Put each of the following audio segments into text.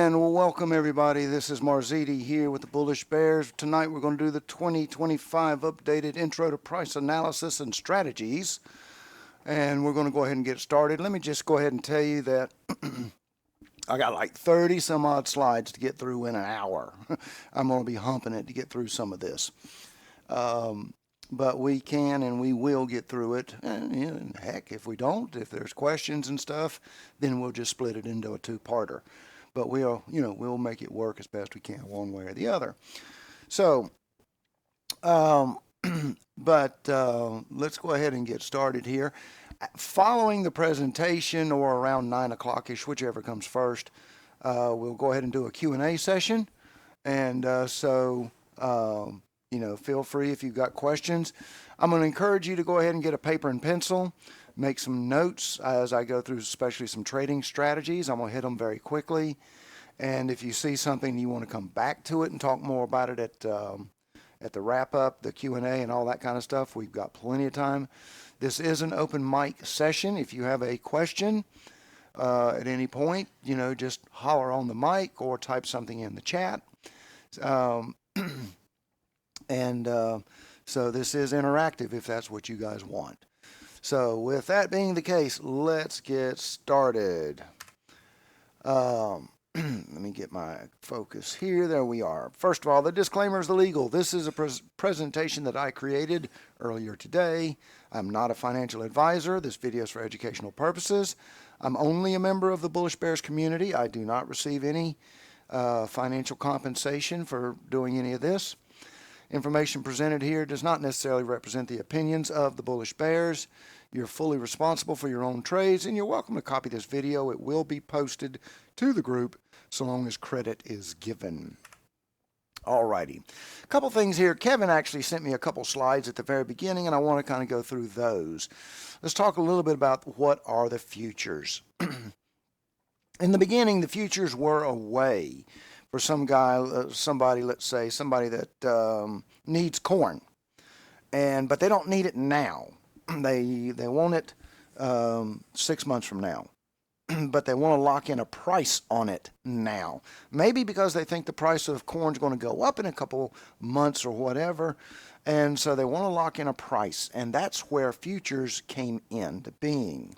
And welcome everybody. This is Marziti here with the Bullish Bears. Tonight we're going to do the 2025 updated Intro to Price Analysis and Strategies. And we're going to go ahead and get started. Let me just go ahead and tell you that I got like 30 some odd slides to get through in an hour. I'm going to be humping it to get through some of this. But we can and we will get through it. And heck, if we don't, if there's questions and stuff, then we'll just split it into a two-parter. But we'll make it work as best we can one way or the other. So, let's go ahead and get started here. Following the presentation or around 9 o'clock-ish, whichever comes first, we'll go ahead and do a Q&A session. And feel free if you've got questions. I'm going to encourage you to go ahead and get a paper and pencil. Make some notes as I go through, especially some trading strategies. I'm going to hit them very quickly. And if you see something you want to come back to it and talk more about it at the wrap-up, the Q&A, and all that kind of stuff, we've got plenty of time. This is an open mic session. If you have a question at any point, just holler on the mic or type something in the chat. So this is interactive if that's what you guys want. So with that being the case, let's get started. Let me get my focus here. There we are. First of all, the disclaimer is illegal. This is a presentation that I created earlier today. I'm not a financial advisor. This video is for educational purposes. I'm only a member of the Bullish Bears community. I do not receive any financial compensation for doing any of this. Information presented here does not necessarily represent the opinions of the Bullish Bears. You're fully responsible for your own trades, and you're welcome to copy this video. It will be posted to the group so long as credit is given. Alrighty. A couple things here. Kevin actually sent me a couple slides at the very beginning, and I want to kind of go through those. Let's talk a little bit about what are the futures. In the beginning, the futures were a way for somebody that needs corn, but they don't need it now. They want it 6 months from now, but they want to lock in a price on it now. Maybe because they think the price of corn is going to go up in a couple months or whatever, and so they want to lock in a price, and that's where futures came into being.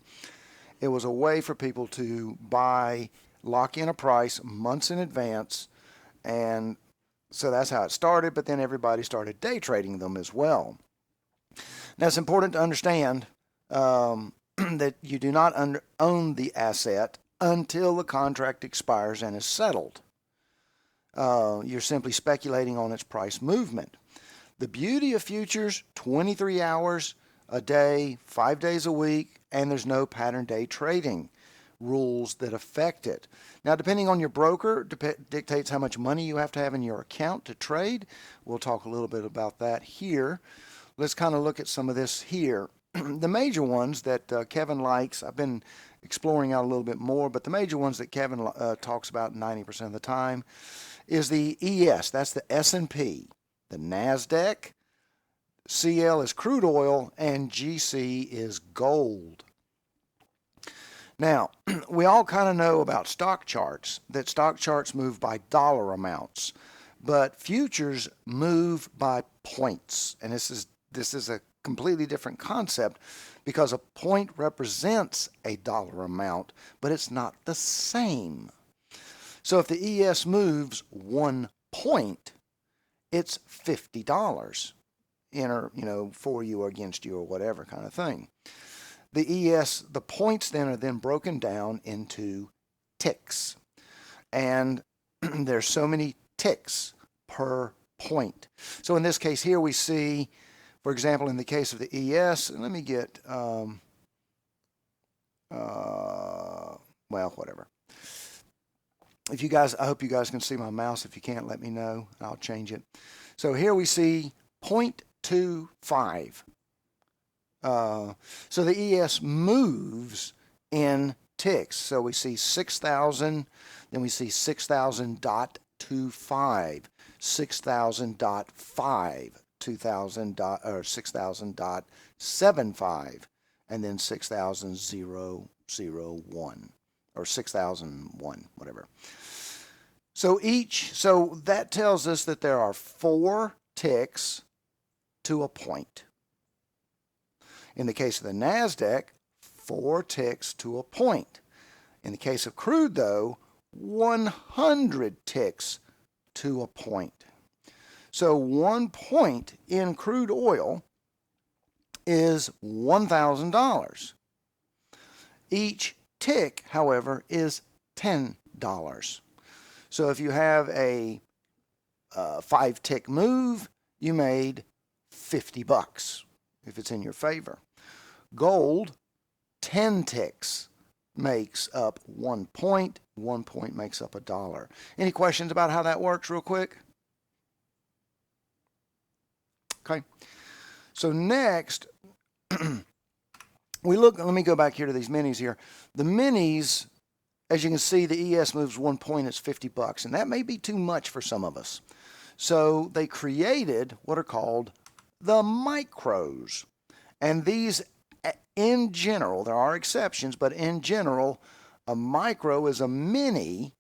It was a way for people to lock in a price months in advance, and so that's how it started, but then everybody started day trading them as well. Now, it's important to understand that you do not own the asset until the contract expires and is settled. You're simply speculating on its price movement. The beauty of futures, 23 hours a day, 5 days a week, and there's no pattern day trading rules that affect it. Now, depending on your broker, dictates how much money you have to have in your account to trade. We'll talk a little bit about that here. Let's kind of look at some of this here. The major ones that Kevin likes, I've been exploring out a little bit more, but the major ones that Kevin talks about 90% of the time is the ES, that's the S&P, the NASDAQ, CL is crude oil, and GC is gold. Now, we all kind of know about stock charts, that stock charts move by dollar amounts, but futures move by points. And this is a completely different concept because a point represents a dollar amount, but it's not the same. So if the ES moves 1 point, it's $50 for you or against you or whatever kind of thing. The points then are then broken down into ticks. And there's so many ticks per point. So in this case here we see, for example, in the case of the ES, and let me get, whatever. I hope you guys can see my mouse. If you can't, let me know. I'll change it. So here we see 0.25. So the ES moves in ticks. So we see 6,000, then we see 6,000.25, 6,000.5, 6,000.75, and then 6,000.001 or 6,001, whatever. So that tells us that there are 4 ticks to a point. In the case of the NASDAQ, 4 ticks to a point. In the case of crude, though, 100 ticks to a point. So 1 point in crude oil is $1,000. Each tick, however, is $10. So if you have a 5-tick move, you made $50 if it's in your favor. Gold, 10 ticks makes up 1 point. 1 point makes up $1. Any questions about how that works real quick? Okay. So next, let me go back here to these minis here. The minis, as you can see, the ES moves 1 point, it's $50, and that may be too much for some of us. So they created what are called the micros. And these, in general, there are exceptions, but in general, a micro is a mini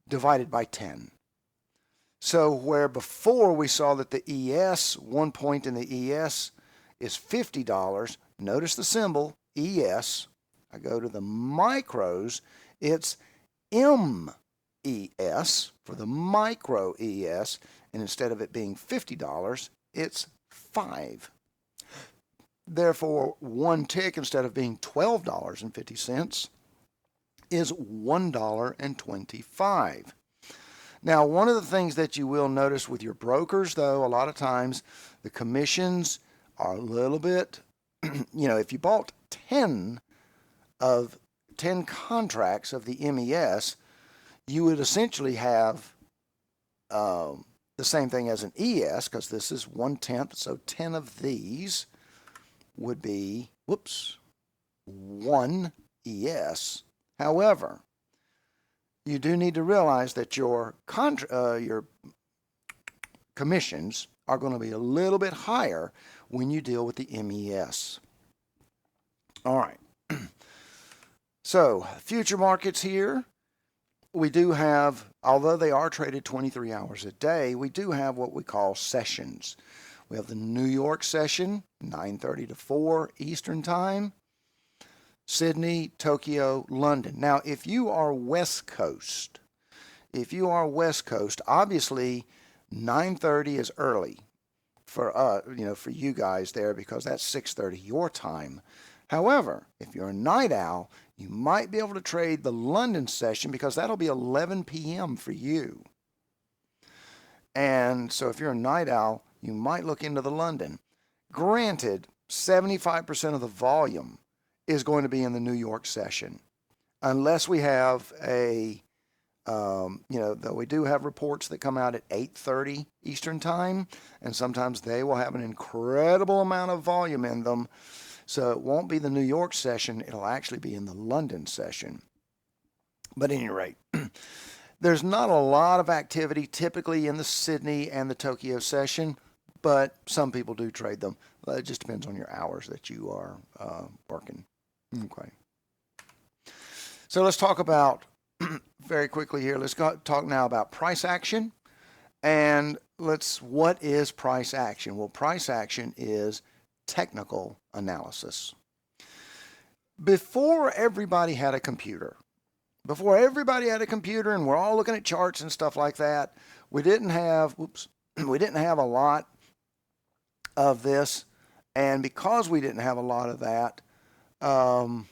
divided by 10. So where before we saw that the ES, 1 point in the ES is $50, notice the symbol, ES. I go to the micros, it's MES for the micro ES, and instead of it being $50, it's 5. Therefore, 1 tick, instead of being $12.50, is $1.25. Now, one of the things that you will notice with your brokers, though, a lot of times the commissions are a little bit, if you bought 10 contracts of the MES, you would essentially have the same thing as an ES, because this is 1/10, so 10 of these would be, 1 ES. However, you do need to realize that your commissions are going to be a little bit higher when you deal with the MES. All right. So, future markets here, we do have, although they are traded 23 hours a day, we do have what we call sessions. We have the New York session, 9:30 to 4 Eastern Time. Sydney, Tokyo, London. Now, if you are West Coast, obviously 9:30 is early for for you guys there, because that's 6:30 your time. However, if you're a night owl, you might be able to trade the London session, because that'll be 11 p.m. for you. And so if you're a night owl, you might look into the London. Granted, 75% of the volume is going to be in the New York session, unless we have though we do have reports that come out at 8:30 Eastern Time, and sometimes they will have an incredible amount of volume in them. So it won't be the New York session, it'll actually be in the London session. But at any rate, there's not a lot of activity typically in the Sydney and the Tokyo session, but some people do trade them. It just depends on your hours that you are working. Okay. So let's talk about, very quickly here, let's talk now about price action. And what is price action? Well, price action is technical analysis. Before everybody had a computer, and we're all looking at charts and stuff like that, we didn't have a lot of this. And because we didn't have a lot of that, I'm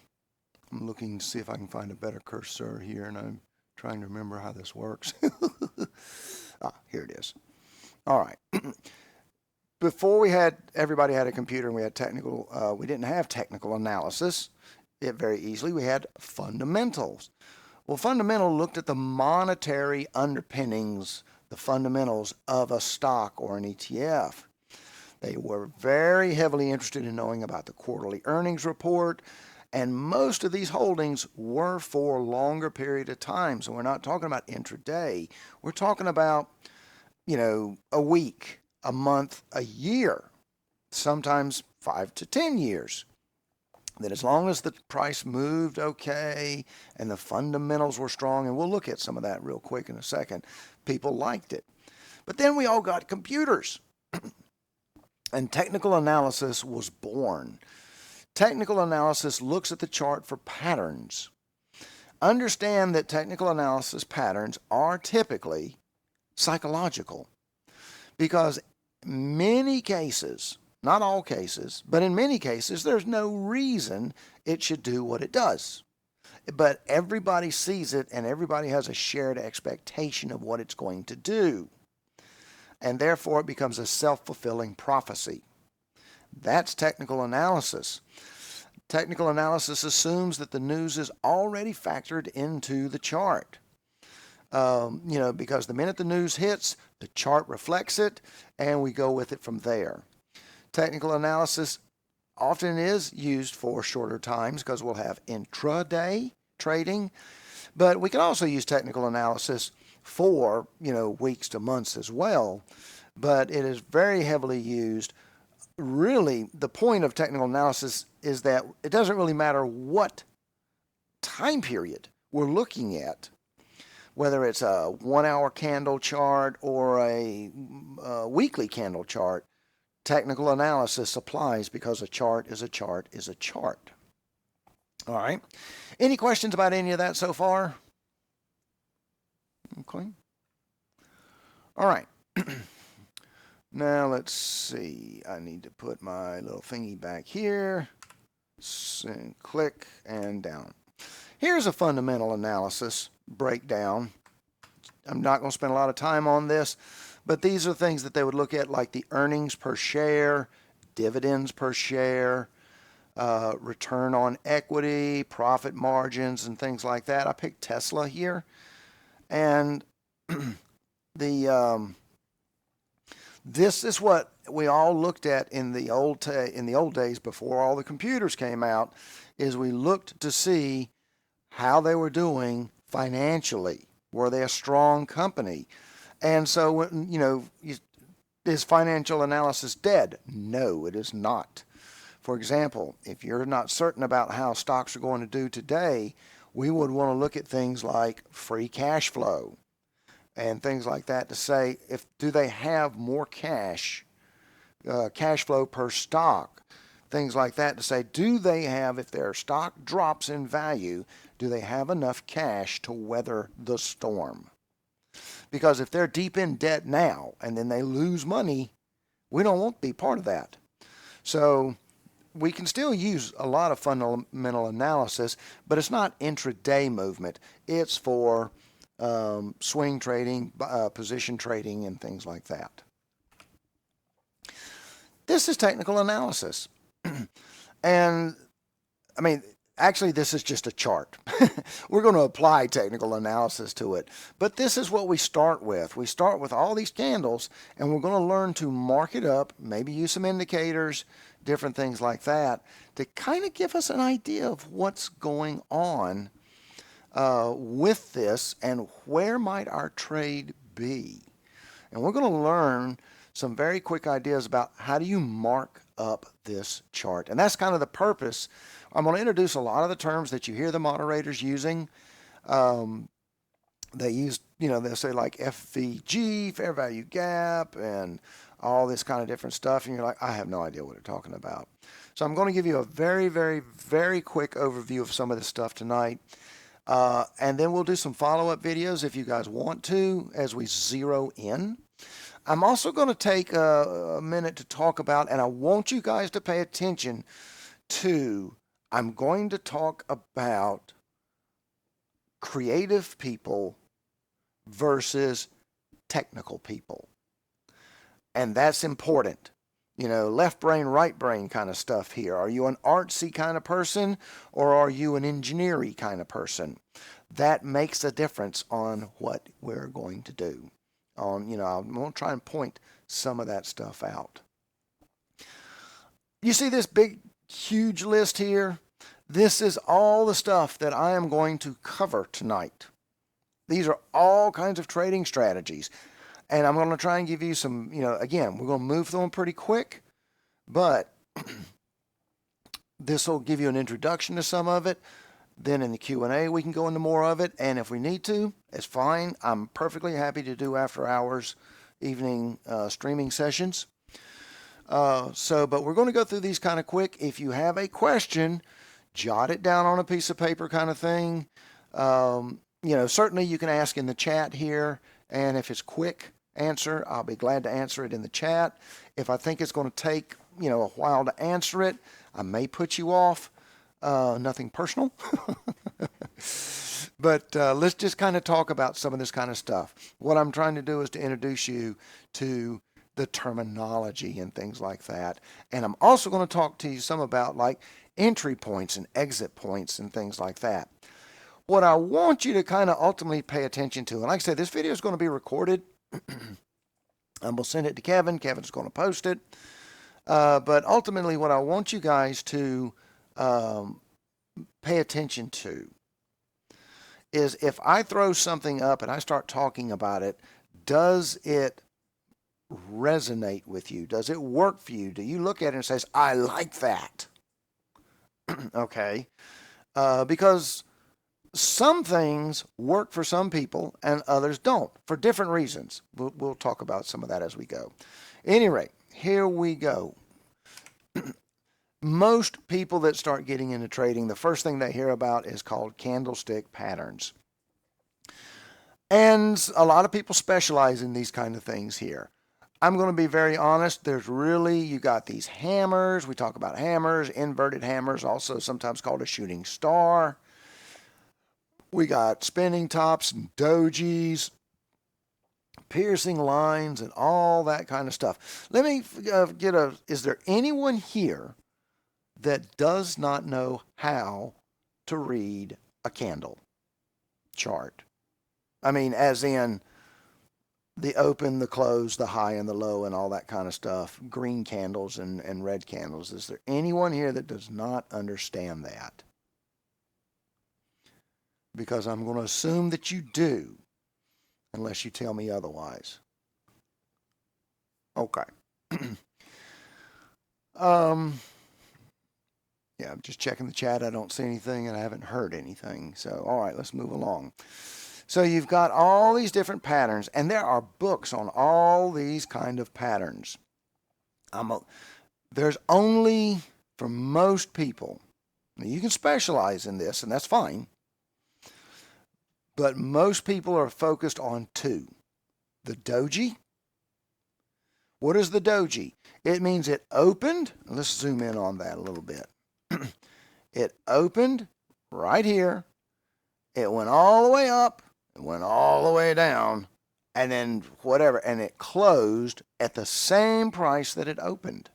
looking to see if I can find a better cursor here, and I'm trying to remember how this works. Here it is. All right. Before everybody had a computer and we had we didn't have technical analysis. Very easily, we had fundamentals. Well, fundamental looked at the monetary underpinnings, the fundamentals of a stock or an ETF. They were very heavily interested in knowing about the quarterly earnings report, and most of these holdings were for a longer period of time. So we're not talking about intraday. We're talking about, a week, a month, a year, sometimes 5 to 10 years. that as long as the price moved okay and the fundamentals were strong, and we'll look at some of that real quick in a second, people liked it. But then we all got computers, and technical analysis was born. Technical analysis looks at the chart for patterns. Understand that technical analysis patterns are typically psychological, because many cases, not all cases, but in many cases, there's no reason it should do what it does. But everybody sees it, and everybody has a shared expectation of what it's going to do. And therefore, it becomes a self-fulfilling prophecy. That's technical analysis. Technical analysis assumes that the news is already factored into the chart. Because the minute the news hits, the chart reflects it, and we go with it from there. Technical analysis often is used for shorter times because we'll have intraday trading, but we can also use technical analysis for, weeks to months as well, but it is very heavily used. Really, the point of technical analysis is that it doesn't really matter what time period we're looking at, whether it's a 1 hour candle chart or a weekly candle chart. Technical analysis applies because a chart is a chart is a chart. All right. Any questions about any of that so far? Okay. All right. Now let's see. I need to put my little thingy back here. Click and down. Here's a fundamental analysis breakdown. I'm not going to spend a lot of time on this, but these are things that they would look at, like the earnings per share, dividends per share, return on equity, profit margins, and things like that. I picked Tesla here, and this is what we all looked at in the old days before all the computers came out. Is we looked to see how they were doing financially. Were they a strong company? And so, is financial analysis dead? No, it is not. For example, if you're not certain about how stocks are going to do today, we would want to look at things like free cash flow and things like that to say, do they have more cash flow per stock, things like that to say, do they have, if their stock drops in value, do they have enough cash to weather the storm? Because if they're deep in debt now and then they lose money, we don't want to be part of that. So we can still use a lot of fundamental analysis, but it's not intraday movement. It's for swing trading, position trading, and things like that. This is technical analysis. And, actually, this is just a chart. We're going to apply technical analysis to it. But this is what we start with. We start with all these candles, and we're going to learn to mark it up, maybe use some indicators, different things like that, to kind of give us an idea of what's going on with this and where might our trade be. And we're going to learn some very quick ideas about how do you mark up this chart. And that's kind of the purpose. I'm going to introduce a lot of the terms that you hear the moderators using. They use, they'll say like FVG, fair value gap, and all this kind of different stuff. And you're like, I have no idea what they're talking about. So I'm going to give you a very, very, very quick overview of some of this stuff tonight. And then we'll do some follow-up videos if you guys want to as we zero in. I'm also going to take a minute to talk about, and I want you guys to pay attention to, I'm going to talk about creative people versus technical people. And that's important. Left brain, right brain kind of stuff here. Are you an artsy kind of person or are you an engineering kind of person? That makes a difference on what we're going to do. I'm going to try and point some of that stuff out. You see this big, huge list here? This is all the stuff that I am going to cover tonight. These are all kinds of trading strategies. And I'm going to try and give you some, again, we're going to move through them pretty quick. But This will give you an introduction to some of it. Then in the Q&A, we can go into more of it. And if we need to, it's fine. I'm perfectly happy to do after hours evening streaming sessions. But we're going to go through these kind of quick. If you have a question, jot it down on a piece of paper kind of thing. Certainly you can ask in the chat here. And if it's quick answer, I'll be glad to answer it in the chat. If I think it's going to take, a while to answer it, I may put you off. Nothing personal. But let's just kind of talk about some of this kind of stuff. What I'm trying to do is to introduce you to the terminology and things like that. And I'm also going to talk to you some about like entry points and exit points and things like that. What I want you to kind of ultimately pay attention to, and like I said, this video is going to be recorded. And we'll send it to Kevin. Kevin's going to post it. But ultimately what I want you guys to pay attention to is if I throw something up and I start talking about it, does it resonate with you? Does it work for you? Do you look at it and say, I like that? Okay. Because some things work for some people and others don't for different reasons. We'll talk about some of that as we go. At any rate, here we go. Most people that start getting into trading, the first thing they hear about is called candlestick patterns. And a lot of people specialize in these kind of things here. I'm going to be very honest. You got these hammers. We talk about hammers, inverted hammers, also sometimes called a shooting star. We got spinning tops and dojis, piercing lines, and all that kind of stuff. Let me is there anyone here that does not know how to read a candle chart? I mean, as in the open, the close, the high and the low and all that kind of stuff, green candles and red candles. Is there anyone here that does not understand that? Because I'm going to assume that you do, unless you tell me otherwise. Okay. Yeah, I'm just checking the chat. I don't see anything and I haven't heard anything. So, all right, let's move along. So you've got all these different patterns, and there are books on all these kind of patterns. There's only, for most people, now you can specialize in this, and that's fine, but most people are focused on two. The doji. What is the doji? It means it opened. Let's zoom in on that a little bit. It opened right here. It went all the way up. It went all the way down. And then whatever. And it closed at the same price that it opened.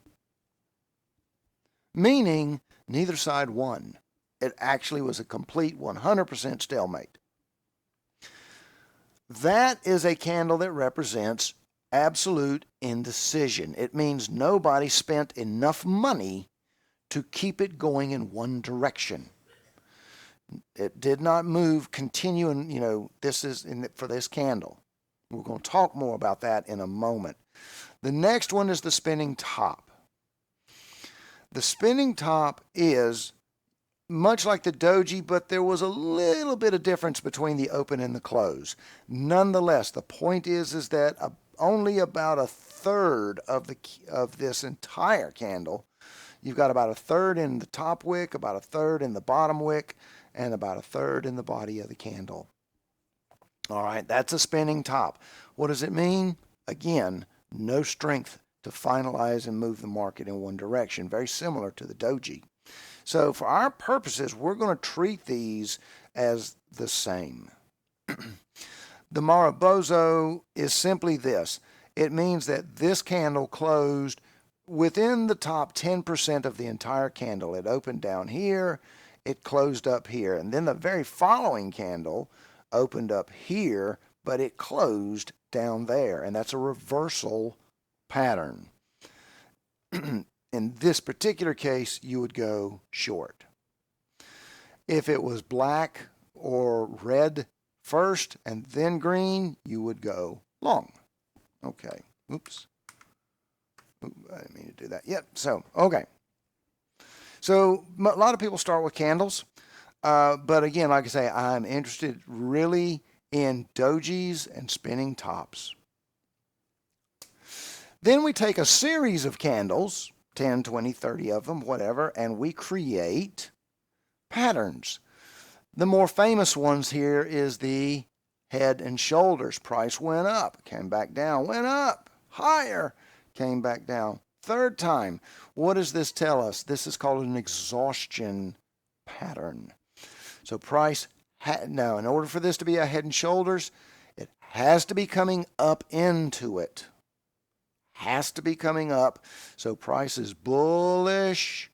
Meaning neither side won. It actually was a complete 100% stalemate. That is a candle that represents absolute indecision. It means nobody spent enough money to keep it going in one direction. It did not move, continue, and this is for this candle. We're going to talk more about that in a moment. The next one is the spinning top. The spinning top is much like the doji, but there was a little bit of difference between the open and the close. Nonetheless, the point is that only about a third of this entire candle. You've got about a third in the top wick, about a third in the bottom wick, and about a third in the body of the candle. All right, that's a spinning top. What does it mean? Again, no strength to finalize and move the market in one direction. Very similar to the doji. So for our purposes, we're going to treat these as the same. The Marubozu is simply this. It means that this candle closed within the top 10% of the entire candle. It opened down here, it closed up here, and then the very following candle opened up here, but it closed down there, and that's a reversal pattern. In this particular case, you would go short. If it was black or red first and then green, you would go long. Okay, oops. I didn't mean to do that. Yep, so, okay. So a lot of people start with candles. But again, like I say, I'm interested really in dojis and spinning tops. Then we take a series of candles, 10, 20, 30 of them, whatever, and we create patterns. The more famous ones here is the head and shoulders. Price went up, came back down, went up, higher, came back down. Third time. What does this tell us? This is called an exhaustion pattern. So price, now in order for this to be a head and shoulders, it has to be coming up into it. Has to be coming up. So price is bullish.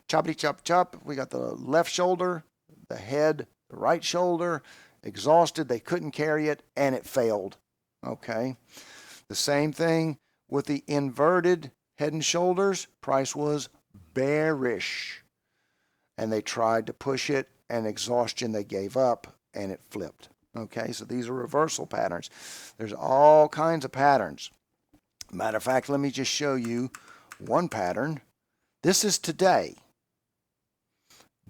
Choppity chop chop. We got the left shoulder, the head, the right shoulder, exhausted. They couldn't carry it and it failed. Okay. The same thing with the inverted head and shoulders. Price was bearish. And they tried to push it, and exhaustion, they gave up and it flipped. Okay, so these are reversal patterns. There's all kinds of patterns. Matter of fact, let me just show you one pattern. This is today.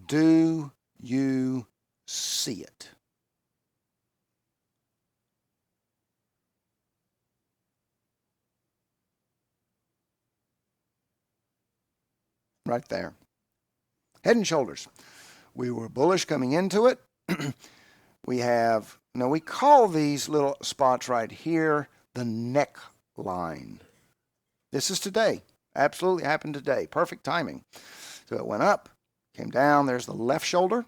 Do you see it? Right there. Head and shoulders. We were bullish coming into it. We have, now we call these little spots right here the neckline. This is today. Absolutely happened today. Perfect timing. So it went up, came down. There's the left shoulder.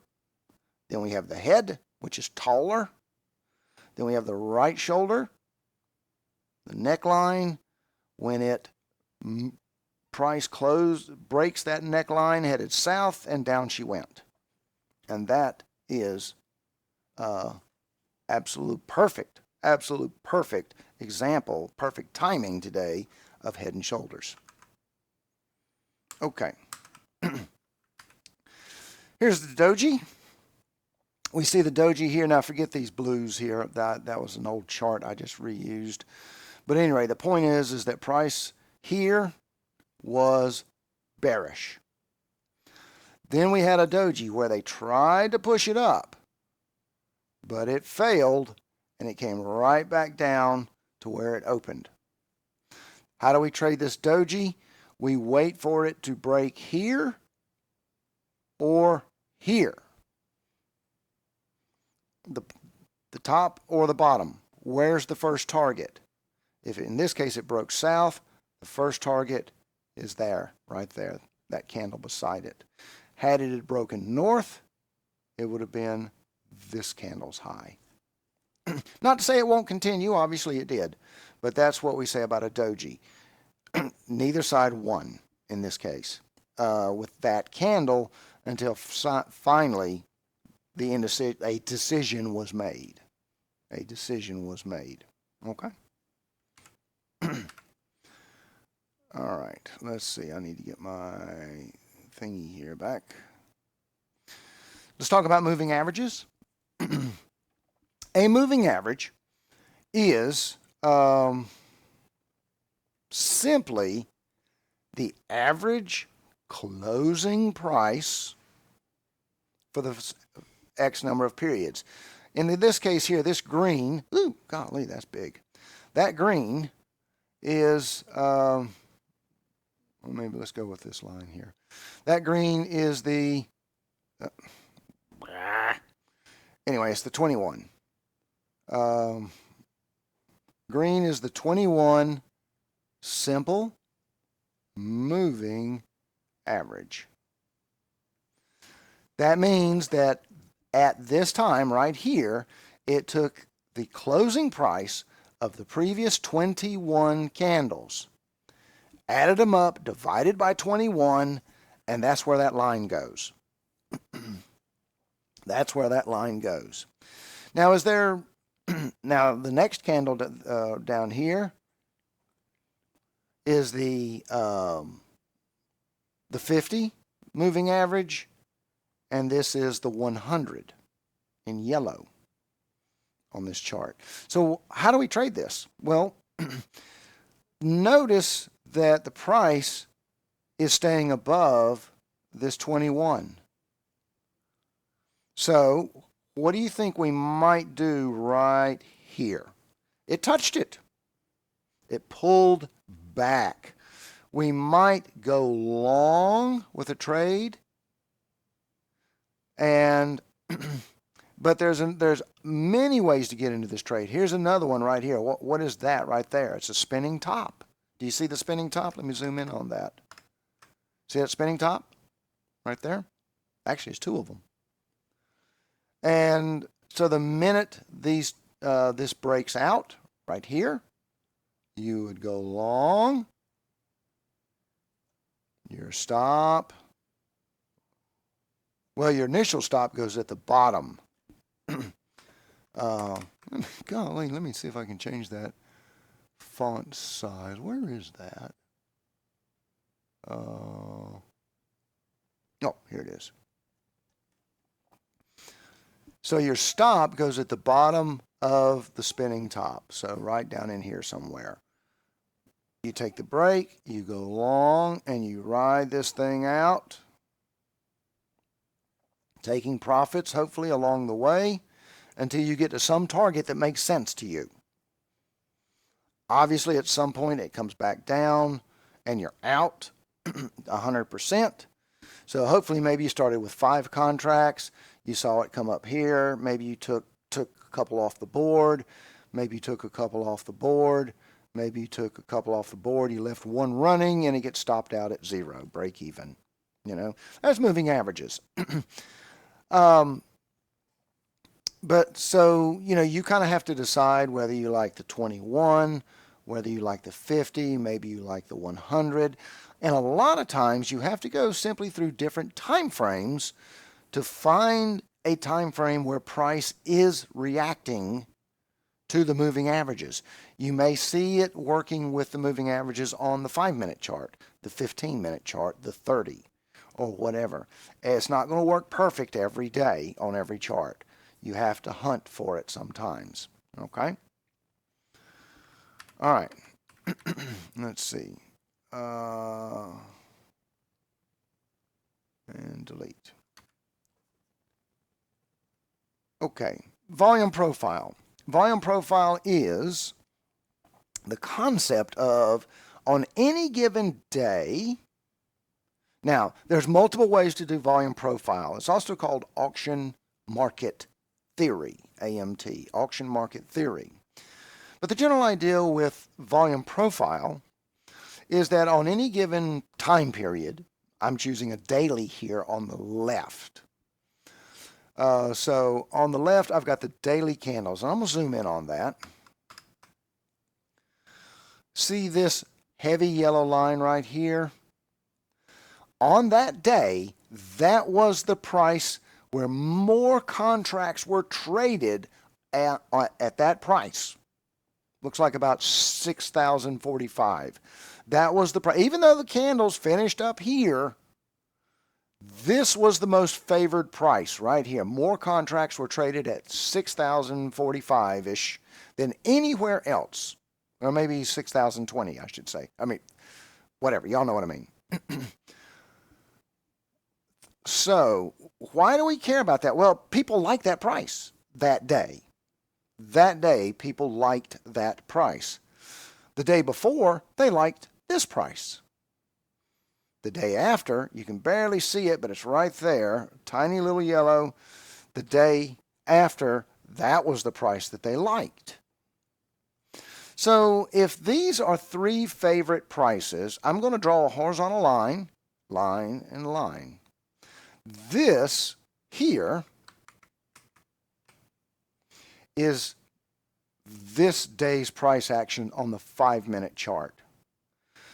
Then we have the head, which is taller. Then we have the right shoulder, the neckline. When it price closed, breaks that neckline, headed south, and down she went. And that is absolute perfect example, perfect timing today of head and shoulders. Okay. Here's the doji. We see the doji here. Now forget these blues here. That was an old chart I just reused. But anyway, the point is that price here was bearish. Then we had a doji where they tried to push it up, but it failed, and it came right back down to where it opened. How do we trade this doji? We wait for it to break here or here. The top or the bottom. Where's the first target? If in this case it broke south, the first target is there, right there, that candle beside it. Had it had broken north, it would have been this candle's high. Not to say it won't continue, obviously it did, but that's what we say about a doji. Neither side won in this case with that candle until finally a decision was made. A decision was made. Okay? All right, let's see. I need to get my thingy here back. Let's talk about moving averages. A moving average is simply the average closing price for the X number of periods. In this case here, this green, ooh, golly, that's big. That green is, well, maybe let's go with this line here. That green is the, anyway, it's the 21. Green is the 21 simple moving average. That means that at this time right here, it took the closing price of the previous 21 candles, added them up, divided by 21, and that's where that line goes. That's where that line goes. Now, is there, now the next candle down here is the 50 moving average, and this is the 100 in yellow on this chart. So how do we trade this? Well, notice that the price is staying above this 21. So what do you think we might do right here? It touched it. It pulled back. We might go long with a trade, and but there's many ways to get into this trade. Here's another one right here. What is that right there? It's a spinning top. Do you see the spinning top? Let me zoom in on that. See that spinning top right there? Actually, it's two of them. And so the minute this breaks out right here, you would go long. Your stop. Well, your initial stop goes at the bottom. Golly, let me see if I can change that font size. Where is that? Oh, here it is. So your stop goes at the bottom of the spinning top. So right down in here somewhere. You take the break, you go long, and you ride this thing out, taking profits hopefully along the way until you get to some target that makes sense to you. Obviously, at some point it comes back down and you're out 100%. So hopefully maybe you started with 5 contracts. You saw it come up here. Maybe you took a couple off the board. Maybe you took a couple off the board. Maybe you took a couple off the board. You left one running and it gets stopped out at 0, break even. You know, that's moving averages. But so, you know, you kind of have to decide whether you like the 21, whether you like the 50, maybe you like the 100. And a lot of times you have to go simply through different time frames to find a time frame where price is reacting to the moving averages. You may see it working with the moving averages on the 5-minute chart, the 15-minute chart, the 30, or whatever. It's not going to work perfect every day on every chart. You have to hunt for it sometimes. Okay? All right. Let's see. And delete. Okay. Volume profile. Volume profile is the concept of on any given day. Now, there's multiple ways to do volume profile. It's also called auction market theory, AMT, auction market theory. But the general idea with volume profile is that on any given time period, I'm choosing a daily here on the left. So on the left, I've got the daily candles. And I'm going to zoom in on that. See this heavy yellow line right here? On that day, that was the price where more contracts were traded at that price. Looks like about 6,045. That was the price. Even though the candles finished up here, this was the most favored price right here. More contracts were traded at 6,045-ish than anywhere else. Or maybe 6,020, I should say. I mean, whatever. Y'all know what I mean. So, why do we care about that? Well, people like that price that day. That day, people liked that price. The day before, they liked this price. The day after, you can barely see it, but it's right there, tiny little yellow. The day after, that was the price that they liked. So if these are 3 favorite prices, I'm going to draw a horizontal line, line, and line. This here is this day's price action on the 5-minute chart.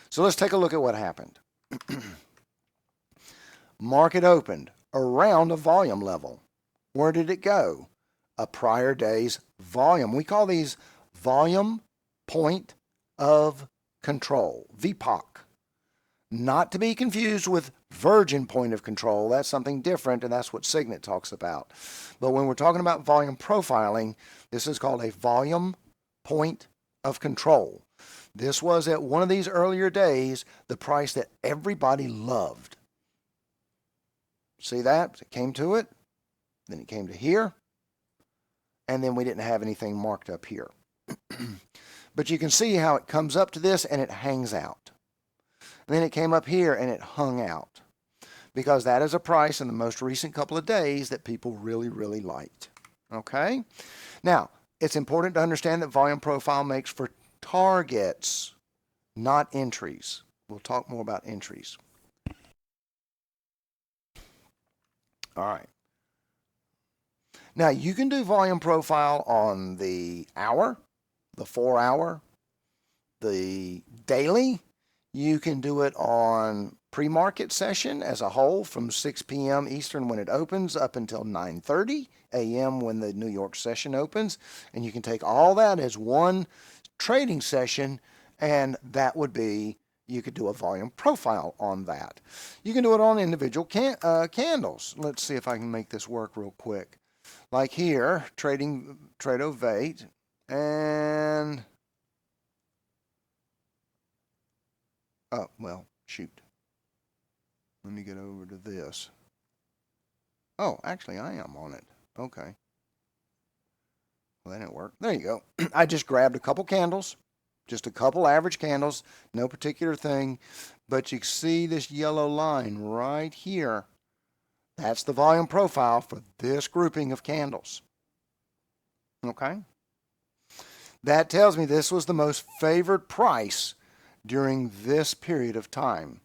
So let's take a look at what happened. Market opened around a volume level. Where did it go? A prior day's volume. We call these volume point of control, VPOC. Not to be confused with virgin point of control. That's something different, and that's what Signet talks about. But when we're talking about volume profiling, this is called a volume point of control. This was at one of these earlier days the price that everybody loved. See that? It came to it, then it came to here, and then we didn't have anything marked up here. But you can see how it comes up to this and it hangs out. And then it came up here and it hung out, because that is a price in the most recent couple of days that people really, really liked. Okay? Now, it's important to understand that volume profile makes for targets, not entries. We'll talk more about entries. All right. Now, you can do volume profile on the hour, the 4 hour, the daily. You can do it on pre-market session as a whole from 6 p.m. Eastern when it opens up until 9:30 a.m. when the New York session opens. And you can take all that as one trading session, and that would be, you could do a volume profile on that. You can do it on individual candles. Let's see if I can make this work real quick. Like here, Tradeovate, and oh, well, shoot. Let me get over to this. Oh, actually, I am on it. Okay. Well, that didn't work. There you go. I just grabbed a couple candles, just a couple average candles, no particular thing, but you see this yellow line right here. That's the volume profile for this grouping of candles. Okay? That tells me this was the most favored price during this period of time.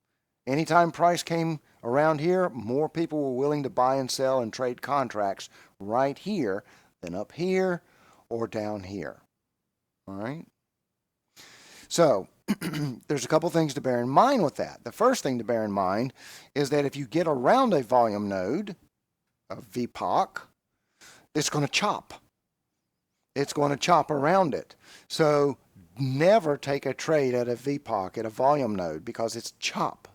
Anytime price came around here, more people were willing to buy and sell and trade contracts right here than up here or down here. All right? So, there's a couple things to bear in mind with that. The first thing to bear in mind is that if you get around a volume node, a VPOC, it's going to chop. It's going to chop around it. So, never take a trade at a VPOC, at a volume node, because it's chop.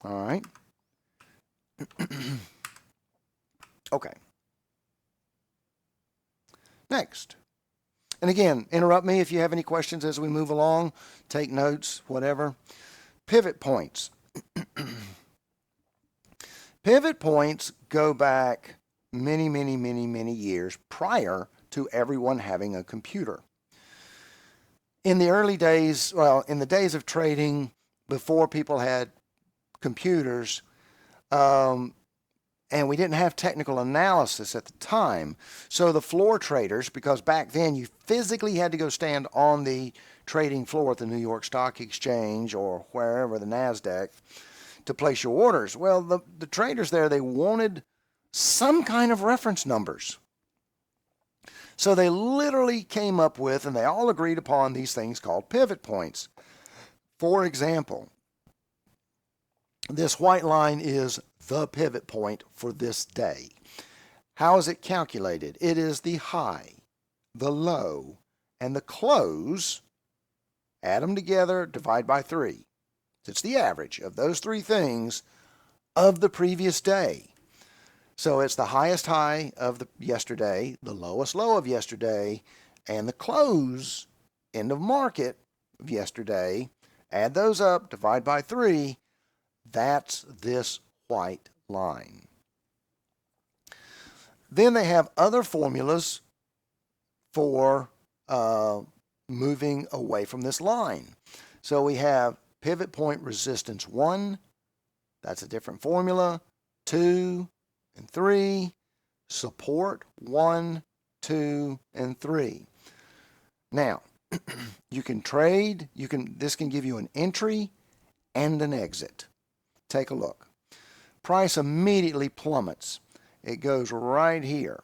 All right? Okay. Next. And again, interrupt me if you have any questions as we move along. Take notes, whatever. Pivot points. Pivot points go back many, many, many, many years prior to everyone having a computer. In the early days, well, in the days of trading, before people had computers, and we didn't have technical analysis at the time. So the floor traders, because back then you physically had to go stand on the trading floor at the New York Stock Exchange or wherever, the NASDAQ, to place your orders. Well, the traders there, they wanted some kind of reference numbers. So they literally came up with, and they all agreed upon, these things called pivot points. For example, this white line is the pivot point for this day. How is it calculated? It is the high, the low, and the close. Add them together, divide by 3. It's the average of those 3 things of the previous day. So it's the highest high of the yesterday, the lowest low of yesterday, and the close, end of market of yesterday. Add those up, divide by 3. That's this white line. Then they have other formulas for moving away from this line. So we have pivot point resistance 1. That's a different formula. 2 and 3. Support 1, 2, and 3. Now, you can trade. This can give you an entry and an exit. Take a look. Price immediately plummets. It goes right here.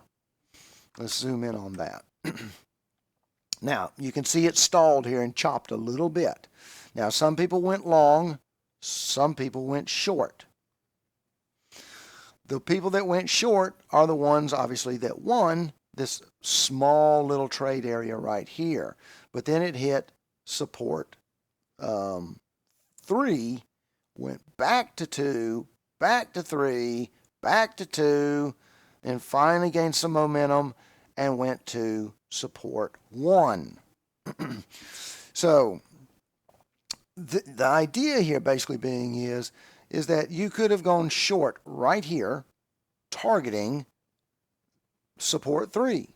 Let's zoom in on that. Now, you can see it stalled here and chopped a little bit. Now, some people went long, some people went short. The people that went short are the ones, obviously, that won this small little trade area right here. But then it hit support 3, went back to 2, back to 3, back to 2, and finally gained some momentum and went to support 1. So the idea here basically being is is that you could have gone short right here, targeting support 3.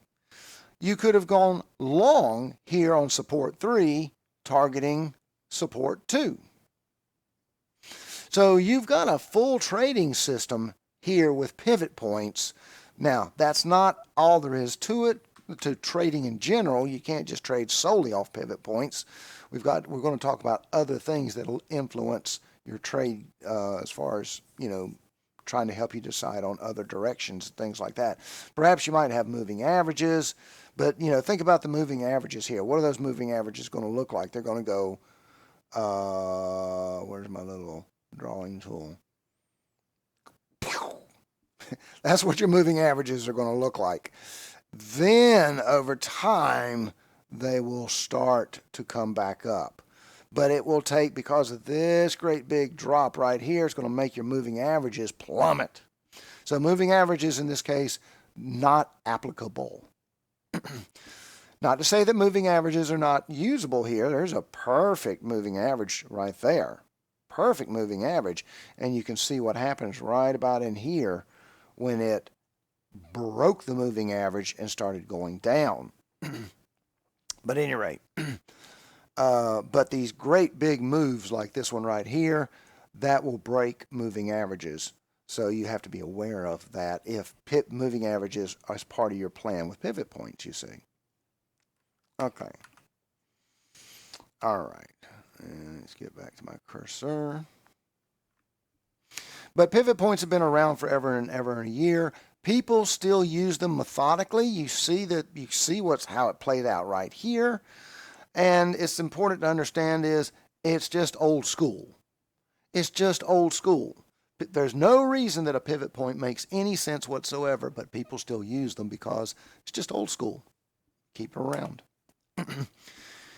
You could have gone long here on support 3, targeting support 2. So you've got a full trading system here with pivot points. Now, that's not all there is to it, to trading in general. You can't just trade solely off pivot points. We're going to talk about other things that will influence your trade as far as, trying to help you decide on other directions, things like that. Perhaps you might have moving averages, but, think about the moving averages here. What are those moving averages going to look like? They're going to go, where's my little drawing tool? That's what your moving averages are going to look like. Then, over time, they will start to come back up. But it will take, because of this great big drop right here, it's going to make your moving averages plummet. So moving averages in this case, not applicable. Not to say that moving averages are not usable here. There's a perfect moving average right there. Perfect moving average. And you can see what happens right about in here when it broke the moving average and started going down. But at any rate, but these great big moves like this one right here, that will break moving averages. So you have to be aware of that if moving averages are part of your plan with pivot points, you see. Okay. All right. And let's get back to my cursor. But pivot points have been around forever and ever and a year. People still use them methodically. You see how it played out right here. And it's important to understand is it's just old school. It's just old school. There's no reason that a pivot point makes any sense whatsoever, but people still use them because it's just old school. Keep it around.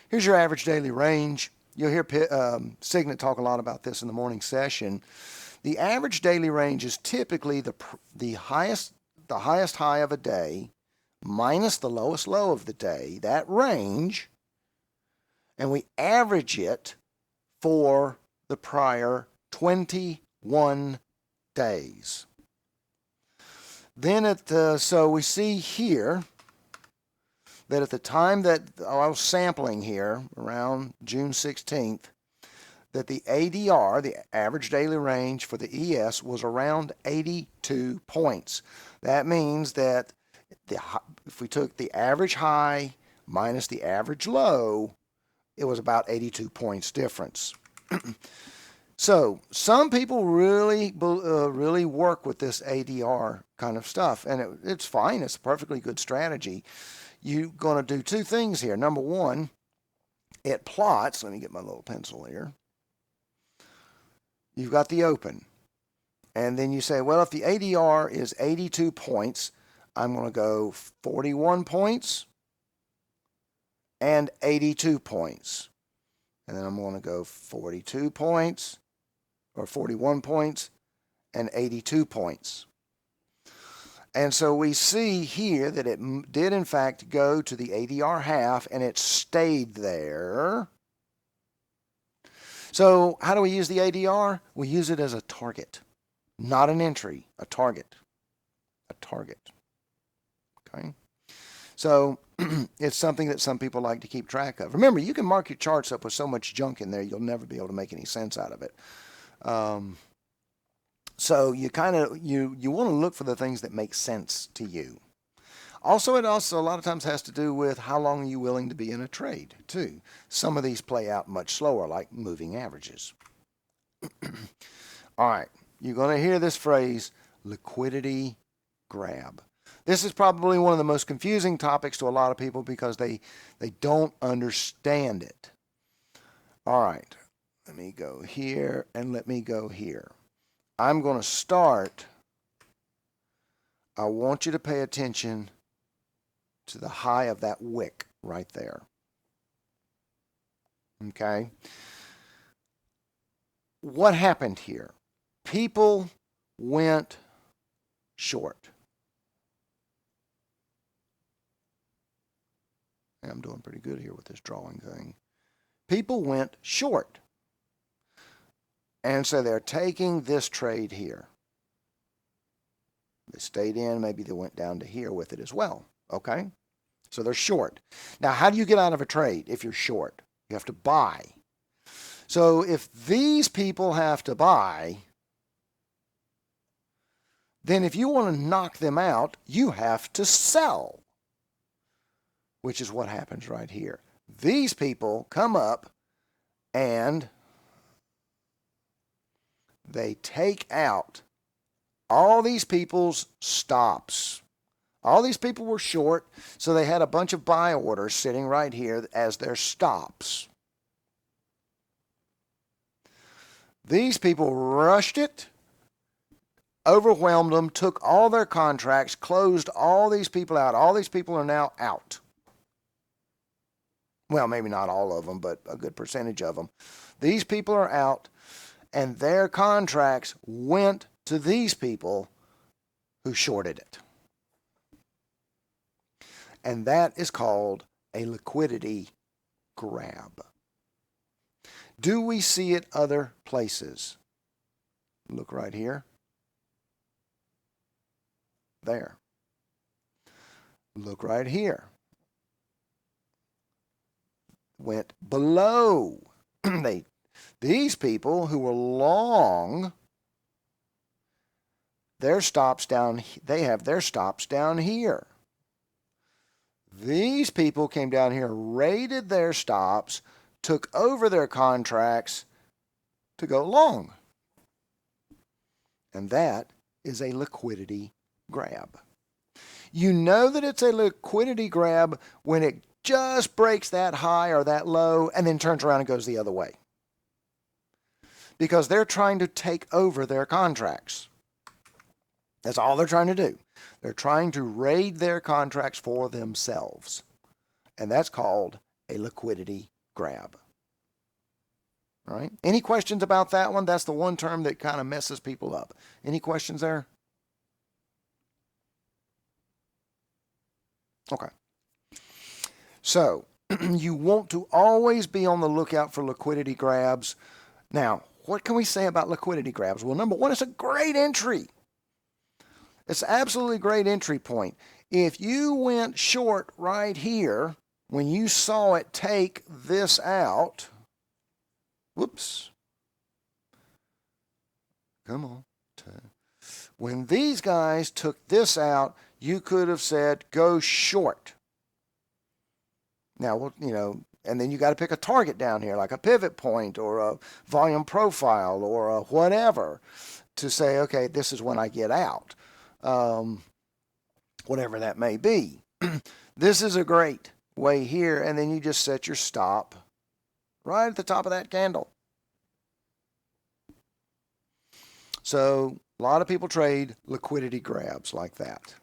Here's your average daily range. You'll hear Signet talk a lot about this in the morning session. The average daily range is typically the highest high of a day minus the lowest low of the day, that range, and we average it for the prior 21 days. Then so we see here that at the time that I was sampling here, around June 16th, that the ADR, the average daily range for the ES, was around 82 points. That means that if we took the average high minus the average low, it was about 82 points difference. So some people really work with this ADR kind of stuff, and it's fine. It's a perfectly good strategy. You're going to do two things here. Number one, it plots. Let me get my little pencil here. You've got the open. And then you say, well, if the ADR is 82 points, I'm going to go 41 points and 82 points. And then I'm going to go 42 points or 41 points and 82 points. And so we see here that it did, in fact, go to the ADR half, and it stayed there. So how do we use the ADR? We use it as a target, not an entry, a target. A target. Okay? So it's something that some people like to keep track of. Remember, you can mark your charts up with so much junk in there, you'll never be able to make any sense out of it. So you you want to look for the things that make sense to you. Also, it also a lot of times has to do with how long are you willing to be in a trade, too. Some of these play out much slower, like moving averages. All right, you're going to hear this phrase, liquidity grab. This is probably one of the most confusing topics to a lot of people because they don't understand it. All right, let me go here and let me go here. I'm going to start. I want you to pay attention to the high of that wick right there. Okay? What happened here? People went short. I'm doing pretty good here with this drawing thing. People went short. And so they're taking this trade here. They stayed in, maybe they went down to here with it as well. Okay? So they're short. Now, how do you get out of a trade if you're short? You have to buy. So if these people have to buy, then if you want to knock them out, you have to sell, which is what happens right here. These people come up and they take out all these people's stops. All these people were short, so they had a bunch of buy orders sitting right here as their stops. These people rushed it, overwhelmed them, took all their contracts, closed all these people out. All these people are now out. Well, maybe not all of them, but a good percentage of them. These people are out, and their contracts went to these people who shorted it. And that is called a liquidity grab. Do we see it other places? Look right here. There. Look right here. Went below. These people who were long, their stops down, they have their stops down here. These people came down here, raided their stops, took over their contracts to go long. And that is a liquidity grab. You know that it's a liquidity grab when it just breaks that high or that low and then turns around and goes the other way. Because they're trying to take over their contracts. That's all they're trying to do. They're trying to raid their contracts for themselves. And that's called a liquidity grab. All right? Any questions about that one? That's the one term that kind of messes people up. Any questions there? Okay. So, you want to always be on the lookout for liquidity grabs. Now, what can we say about liquidity grabs? Well, number one, it's a great entry. It's absolutely great entry point. If you went short right here, when you saw it take this out, whoops, come on. When these guys took this out, you could have said, go short. Now, you know, and then you got to pick a target down here, like a pivot point or a volume profile or a whatever, to say, okay, this is when I get out. Whatever that may be. This is a great way here, and then you just set your stop right at the top of that candle. So a lot of people trade liquidity grabs like that.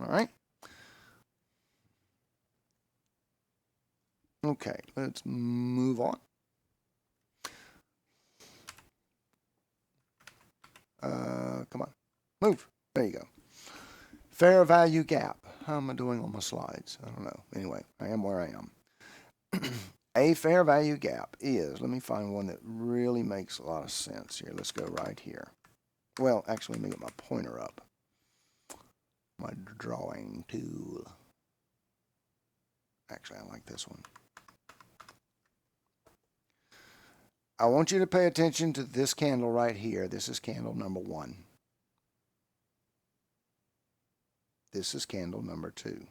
All right. Okay, let's move on. Come on, move. There you go. Fair value gap. How am I doing on my slides? I don't know. Anyway, I am where I am. A fair value gap is, let me find one that really makes a lot of sense here. Let's go right here. Well, actually, let me get my pointer up. My drawing tool. Actually, I like this one. I want you to pay attention to this candle right here. This is candle number 1. This is candle number 2.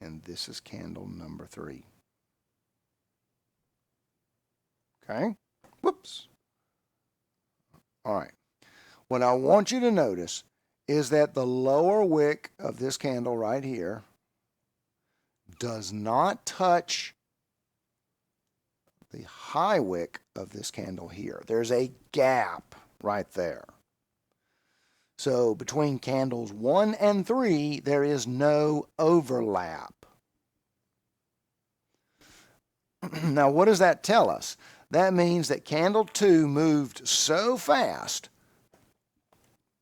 And this is candle number 3. Okay? Whoops. All right. What I want you to notice is that the lower wick of this candle right here does not touch the high wick of this candle here. There's a gap right there. So between candles 1 and 3, there is no overlap. Now, what does that tell us? That means that candle 2 moved so fast.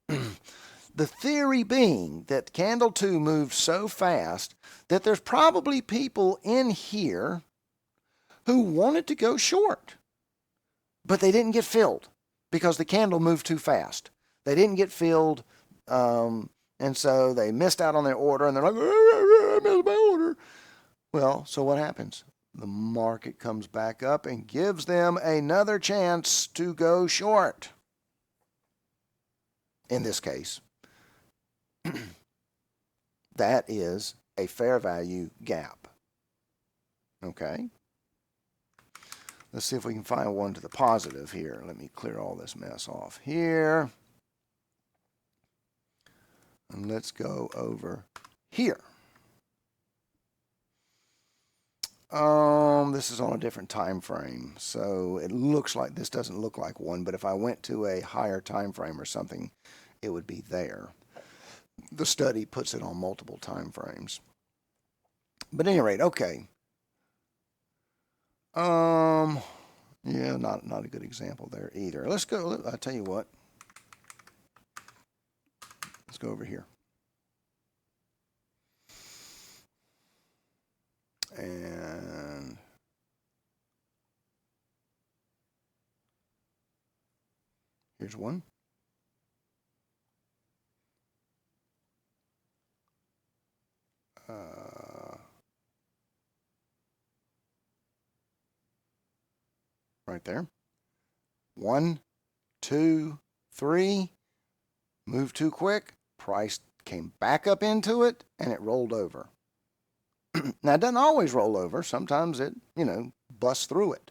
The theory being that candle 2 moved so fast that there's probably people in here who wanted to go short, but they didn't get filled because the candle moved too fast. They didn't get filled, and so they missed out on their order, and they're like, I missed my order. Well, so what happens? The market comes back up and gives them another chance to go short. In this case, that is a fair value gap. Okay? Let's see if we can find one to the positive here. Let me clear all this mess off here. And let's go over here. This is on a different time frame, so it looks like this doesn't look like one, but if I went to a higher time frame or something, it would be there. The study puts it on multiple time frames. But at any rate, okay. Yeah, not a good example there either. Let's go, I'll tell you what. Let's go over here. And here's one. Right there. 1, 2, 3. Moved too quick. Price came back up into it, and it rolled over. Now, it doesn't always roll over. Sometimes it, busts through it.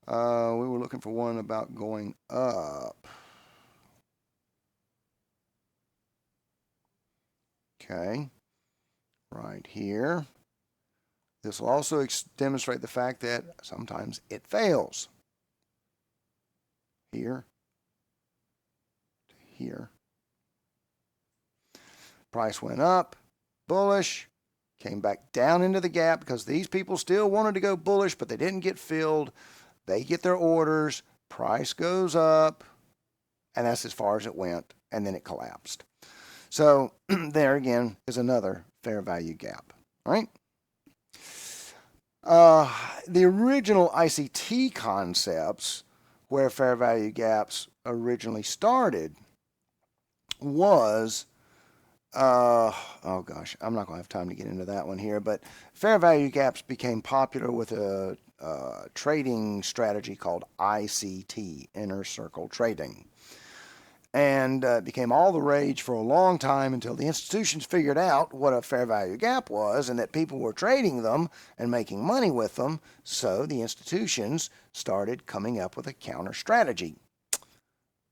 We were looking for one about going up. Okay. Right here. This will also demonstrate the fact that sometimes it fails. Here. Here. Price went up, bullish, came back down into the gap because these people still wanted to go bullish, but they didn't get filled. They get their orders, price goes up, and that's as far as it went, and then it collapsed. So there again is another fair value gap. All right. The original ICT concepts where fair value gaps originally started was, oh gosh, I'm not going to have time to get into that one here, but fair value gaps became popular with a trading strategy called ICT, Inner Circle Trading. And became all the rage for a long time until the institutions figured out what a fair value gap was and that people were trading them and making money with them. So the institutions started coming up with a counter strategy.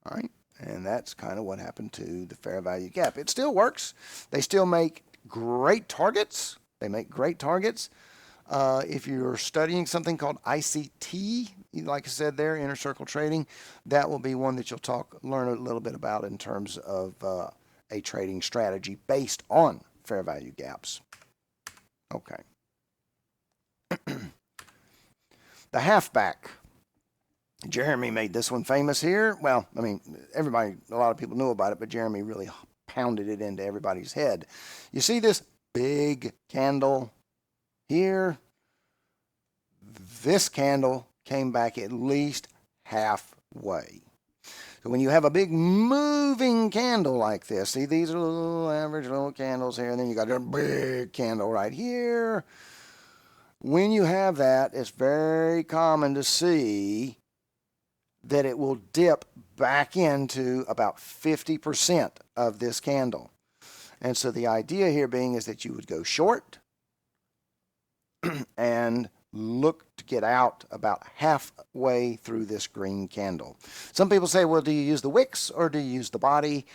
All right. And that's kind of what happened to the fair value gap. It still works. They still make great targets. They make great targets. If you're studying something called ICT, like I said there, Inner Circle Trading, that will be one that you'll learn a little bit about in terms of a trading strategy based on fair value gaps. Okay. The halfback. Jeremy made this one famous here. Well, I mean, a lot of people knew about it, but Jeremy really pounded it into everybody's head. You see this big candle here? This candle came back at least halfway. So when you have a big moving candle like this, see, these are little average little candles here, and then you got a big candle right here. When you have that, it's very common to see that it will dip back into about 50% of this candle. And so the idea here being is that you would go short and look to get out about halfway through this green candle. Some people say, well, do you use the wicks or do you use the body?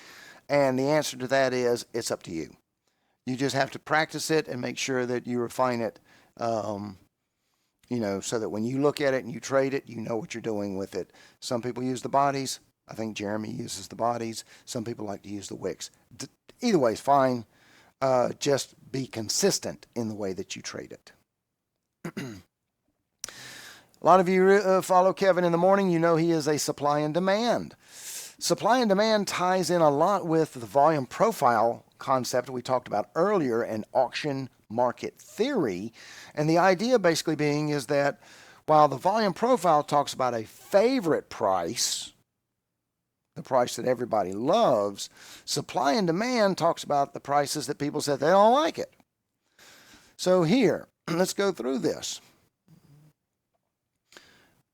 And the answer to that is, it's up to you. You just have to practice it and make sure that you refine it, so that when you look at it and you trade it, you know what you're doing with it. Some people use the bodies. I think Jeremy uses the bodies. Some people like to use the wicks. Either way is fine. Just be consistent in the way that you trade it. A lot of you follow Kevin in the morning. You know he is a supply and demand. Supply and demand ties in a lot with the volume profile concept we talked about earlier in auction market theory. And the idea basically being is that while the volume profile talks about a favorite price, the price that everybody loves, supply and demand talks about the prices that people said they don't like it. So here, let's go through this.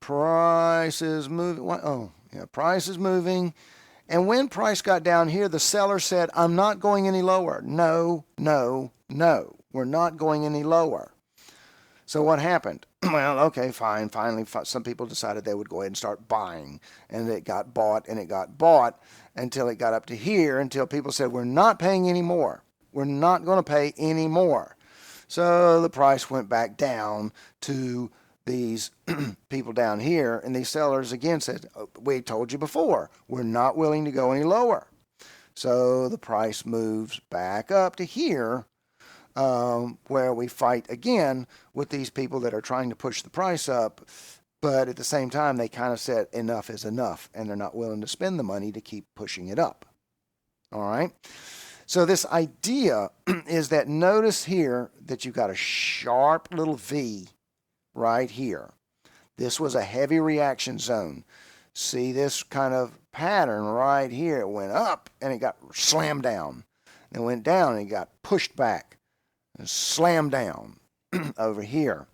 Price is moving. Oh, yeah, price is moving. And when price got down here, the seller said, I'm not going any lower. No, no, no. We're not going any lower. So what happened? Well, okay, fine. Finally, some people decided they would go ahead and start buying. And it got bought and it got bought until it got up to here, until people said, we're not paying any more. We're not going to pay any more. So the price went back down to these people down here, and these sellers again said, we told you before, we're not willing to go any lower. So the price moves back up to here, where we fight again with these people that are trying to push the price up, but at the same time they kind of said enough is enough, and they're not willing to spend the money to keep pushing it up. All right. So this idea is that, notice here that you've got a sharp little V right here. This was a heavy reaction zone. See this kind of pattern right here? It went up and it got slammed down. It went down and it got pushed back and slammed down over here.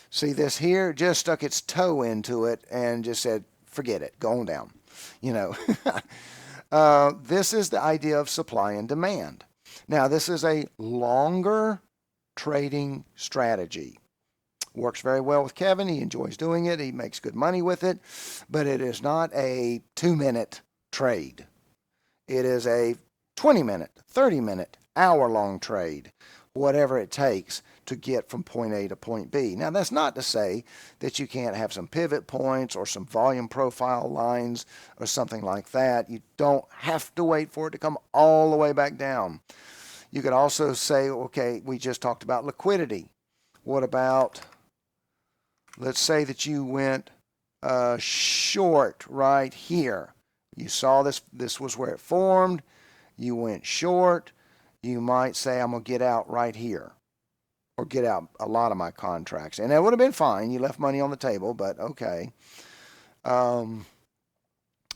See this here? Just stuck its toe into it and just said, forget it, go on down. You know, this is the idea of supply and demand. Now, this is a longer trading strategy. Works very well with Kevin. He enjoys doing it. He makes good money with it. But it is not a 2-minute trade. It is a 20-minute, 30-minute, hour-long trade, whatever it takes to get from point A to point B. Now, that's not to say that you can't have some pivot points or some volume profile lines or something like that. You don't have to wait for it to come all the way back down. You could also say, okay, we just talked about liquidity. What about, let's say that you went short right here. You saw this was where it formed. You went short. You might say, I'm going to get out right here, or get out a lot of my contracts. And that would have been fine. You left money on the table, but okay. You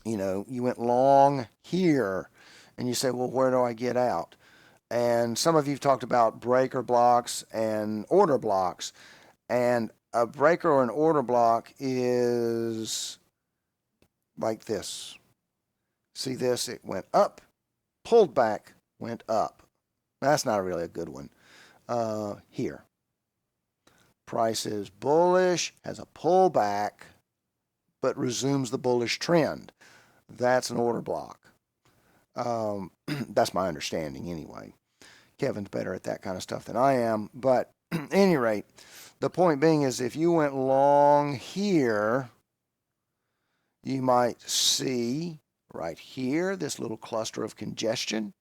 know, you went long here, and you say, well, where do I get out? And some of you have talked about breaker blocks and order blocks. And a breaker or an order block is like this. See this? It went up, pulled back, went up. That's not really a good one. Here. Price is bullish, has a pullback, but resumes the bullish trend. That's an order block. That's my understanding anyway. Kevin's better at that kind of stuff than I am. But at any rate, the point being is if you went long here, you might see right here this little cluster of congestion.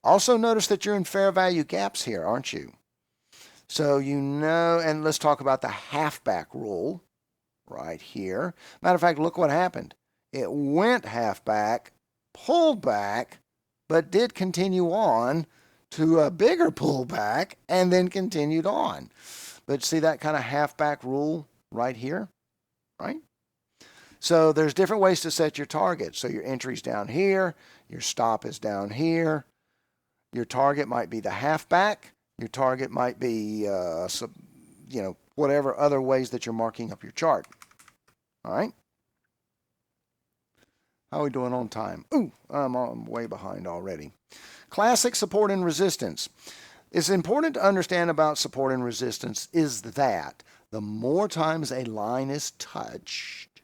Also notice that you're in fair value gaps here, aren't you? So you know, and let's talk about the halfback rule right here. Matter of fact, look what happened. It went halfback, pulled back, but did continue on to a bigger pullback and then continued on. But see that kind of halfback rule right here, right? So there's different ways to set your target. So your entry's down here, your stop is down here. Your target might be the halfback. Your target might be, whatever other ways that you're marking up your chart. All right? How are we doing on time? Ooh, I'm way behind already. Classic support and resistance. It's important to understand about support and resistance is that the more times a line is touched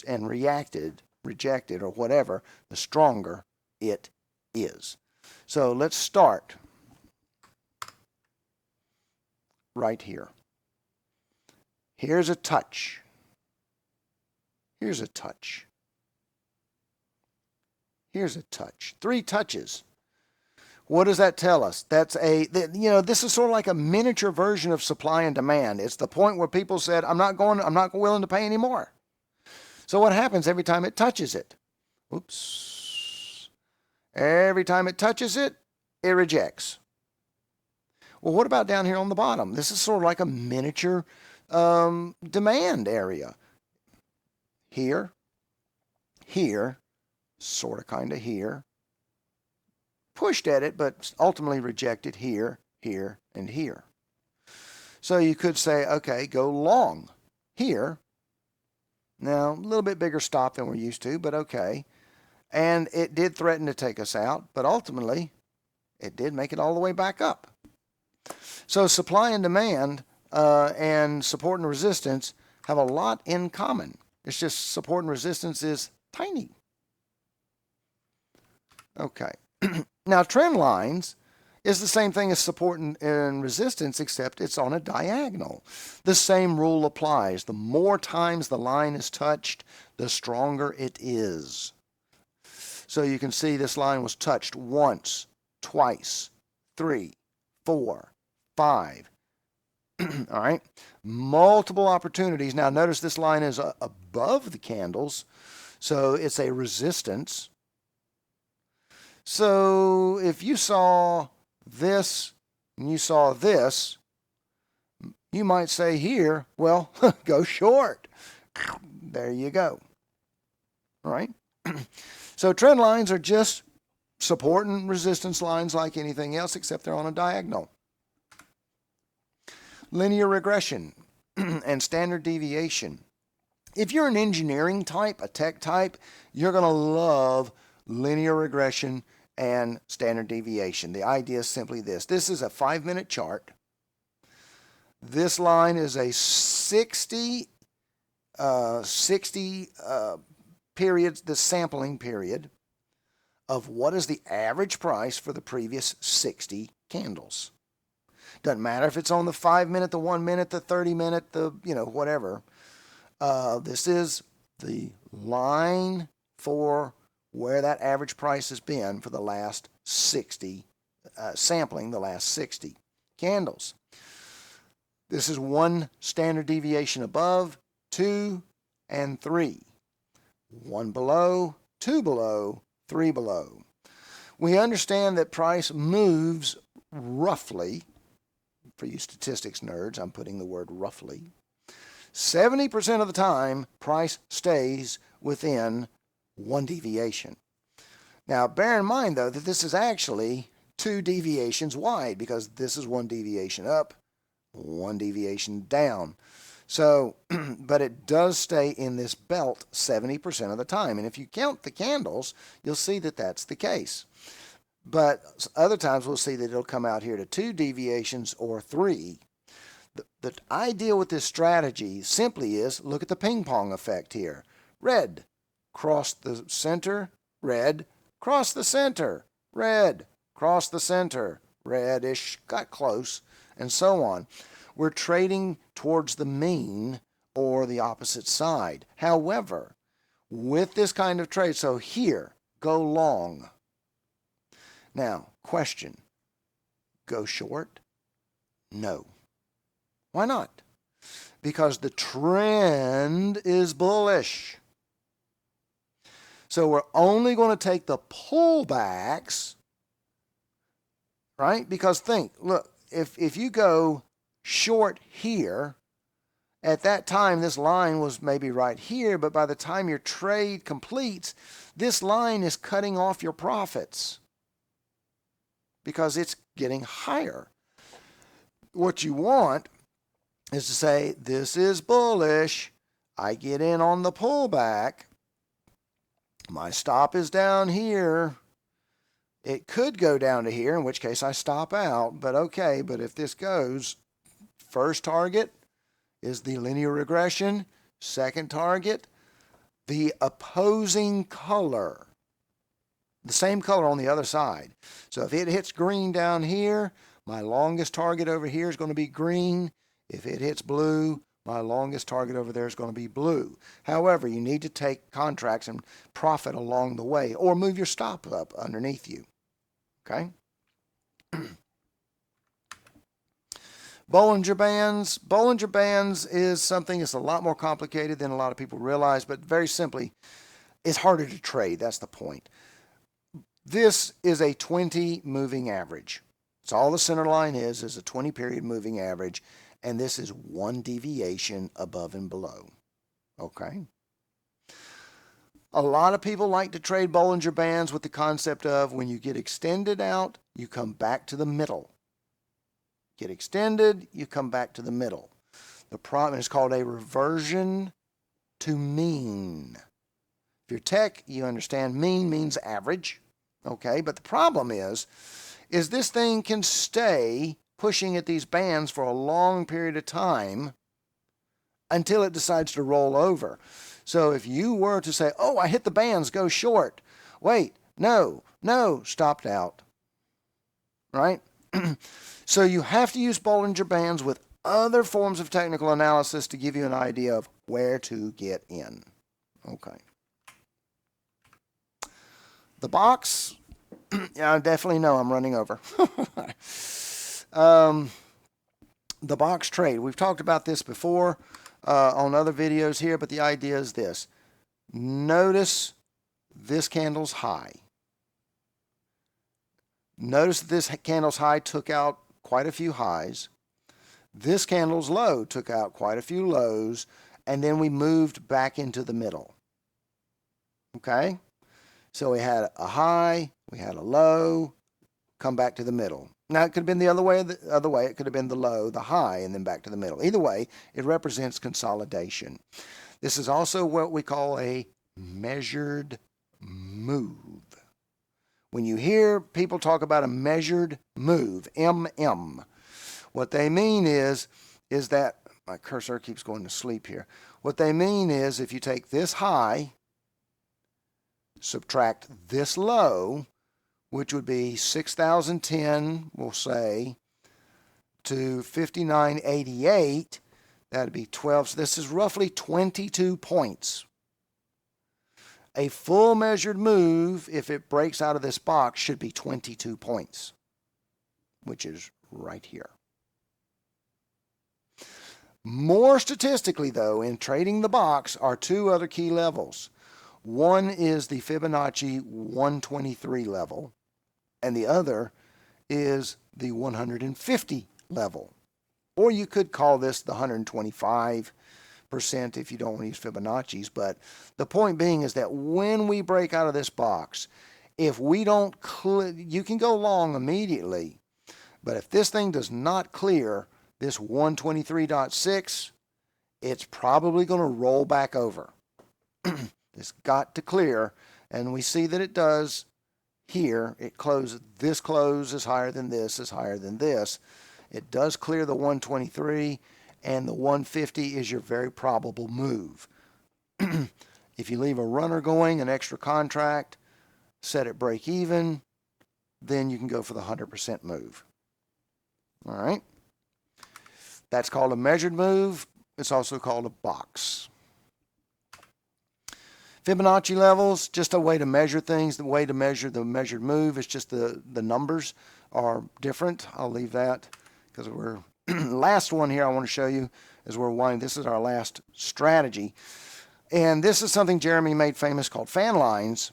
and rejected, or whatever, the stronger it is. So let's start right here. Here's a touch. Here's a touch. Here's a touch. 3 touches. What does that tell us? That's this is sort of like a miniature version of supply and demand. It's the point where people said, I'm not willing to pay anymore. So what happens every time it touches it? Oops. Every time it touches it, it rejects. Well, what about down here on the bottom? This is sort of like a miniature demand area. Here, here, sort of kind of here. Pushed at it, but ultimately rejected here, here, and here. So you could say, okay, go long here. Now, a little bit bigger stop than we're used to, but okay. And it did threaten to take us out, but ultimately it did make it all the way back up. So supply and demand and support and resistance have a lot in common. It's just support and resistance is tiny. Okay. Now, trend lines is the same thing as support and resistance, except it's on a diagonal. The same rule applies. The more times the line is touched, the stronger it is. So you can see this line was touched once, twice, 3, 4, 5. All right. Multiple opportunities. Now notice this line is above the candles, so it's a resistance. So if you saw this and you saw this, you might say here, well, go short. There you go. All right. So trend lines are just support and resistance lines like anything else, except they're on a diagonal. Linear regression and standard deviation. If you're an engineering type, a tech type, you're going to love linear regression and standard deviation. The idea is simply this. This is a 5-minute chart. This line is a 60 periods, the sampling period of what is the average price for the previous 60 candles. Doesn't matter if it's on the 5-minute, the 1-minute, the 30-minute, the, whatever. This is the line for where that average price has been for the last 60, sampling the last 60 candles. This is 1 standard deviation above, 2, and 3. 1 below, 2 below, 3 below. We understand that price moves roughly, for you statistics nerds, I'm putting the word roughly, 70% of the time, price stays within 1 deviation. Now, bear in mind, though, that this is actually 2 deviations wide, because this is 1 deviation up, 1 deviation down. So, but it does stay in this belt 70% of the time. And if you count the candles, you'll see that that's the case. But other times we'll see that it'll come out here to 2 deviations or 3. The idea with this strategy simply is, look at the ping pong effect here. Red, cross the center, red, cross the center, red, cross the center, reddish, got close, and so on. We're trading towards the mean or the opposite side. However, with this kind of trade, so here, go long. Now, question, go short? No. Why not? Because the trend is bullish. So we're only going to take the pullbacks, right? Because think, look, if you go short here, at that time this line was maybe right here, but by the time your trade completes, this line is cutting off your profits because it's getting higher. What you want is to say, this is bullish, I get in on the pullback, my stop is down here. It could go down to here, in which case I stop out, but okay, but if this goes, first target is the linear regression. Second target, the opposing color. The same color on the other side. So if it hits green down here, my longest target over here is going to be green. If it hits blue, my longest target over there is going to be blue. However, you need to take contracts and profit along the way, or move your stop up underneath you. Okay? Bollinger Bands. Bollinger Bands is something that's a lot more complicated than a lot of people realize, but very simply, it's harder to trade. That's the point. This is a 20 moving average. That's all the center line is a 20 period moving average, and this is one deviation above and below. Okay? A lot of people like to trade Bollinger Bands with the concept of when you get extended out, you come back to the middle. Get extended, you come back to the middle. The problem is called a reversion to mean. If you're tech, you understand mean means average. Okay, but the problem is this thing can stay pushing at these bands for a long period of time until it decides to roll over. So if you were to say, oh, I hit the bands, go short. Wait, no, stopped out. Right? So you have to use Bollinger Bands with other forms of technical analysis to give you an idea of where to get in. Okay. The box, yeah, I definitely know I'm running over. The box trade, we've talked about this before on other videos here, but the idea is this. Notice this candle's high. Notice that this candle's high took out quite a few highs. This candle's low took out quite a few lows, and then we moved back into the middle. Okay? So we had a high, we had a low, come back to the middle. Now, it could have been the other way. It could have been the low, the high, and then back to the middle. Either way, it represents consolidation. This is also what we call a measured move. When you hear people talk about a measured move, MM, what they mean is that, my cursor keeps going to sleep here. What they mean is if you take this high, subtract this low, which would be 6,010, we'll say, to 5,988, that'd be 12. So this is roughly 22 points. A full measured move, if it breaks out of this box, should be 22 points, which is right here. More statistically, though, in trading the box are two other key levels. One is the Fibonacci 123 level, and the other is the 150 level. Or you could call this the 125% if you don't want to use Fibonacci's. But the point being is that when we break out of this box, if we don't you can go long immediately, but if this thing does not clear this 123.6, it's probably going to roll back over. It's got to clear, and we see that it does here. It closes. This close is higher than this, is higher than this. It does clear the 123, and the 150 is your very probable move. If you leave a runner going, an extra contract, set it break even, then you can go for the 100% move. All right? That's called a measured move. It's also called a box. Fibonacci levels, just a way to measure things. The way to measure the measured move is just the numbers are different. I'll leave that because we're last one here I want to show you as we're winding. This is our last strategy. And this is something Jeremy made famous called fan lines.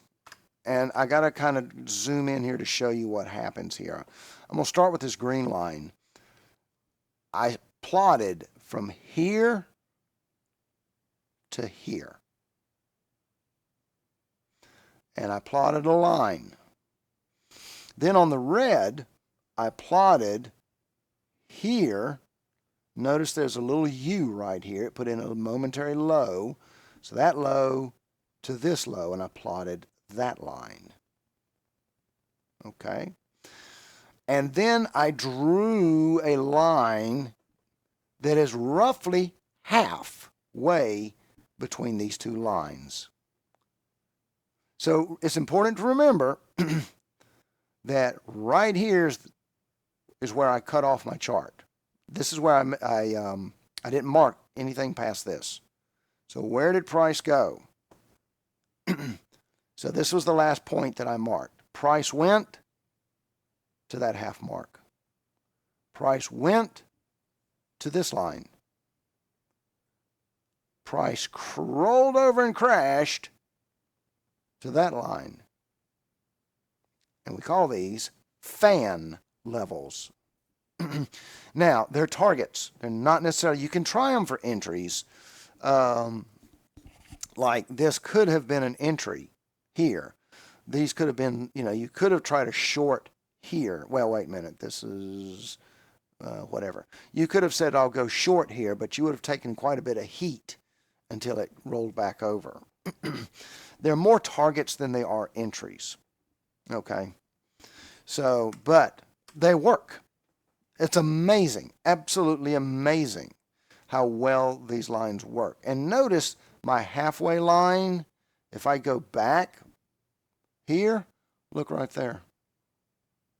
And I got to kind of zoom in here to show you what happens here. I'm going to start with this green line. I plotted from here to here. And I plotted a line. Then on the red, I plotted here. Notice there's a little U right here. It put in a momentary low. So that low to this low, and I plotted that line. Okay? And then I drew a line that is roughly halfway between these two lines. So it's important to remember that right here is where I cut off my chart. This is where I didn't mark anything past this. So where did price go? So this was the last point that I marked. Price went to that half mark. Price went to this line. Price rolled over and crashed to that line. And we call these fan levels. Now, they're targets. They're not necessarily, you can try them for entries. Like this could have been an entry here. These could have been, you could have tried a short here. Well, wait a minute. This is whatever. You could have said, I'll go short here, but you would have taken quite a bit of heat until it rolled back over. There are more targets than they are entries. Okay. So, but they work. It's amazing, absolutely amazing how well these lines work. And notice my halfway line, if I go back here, look right there.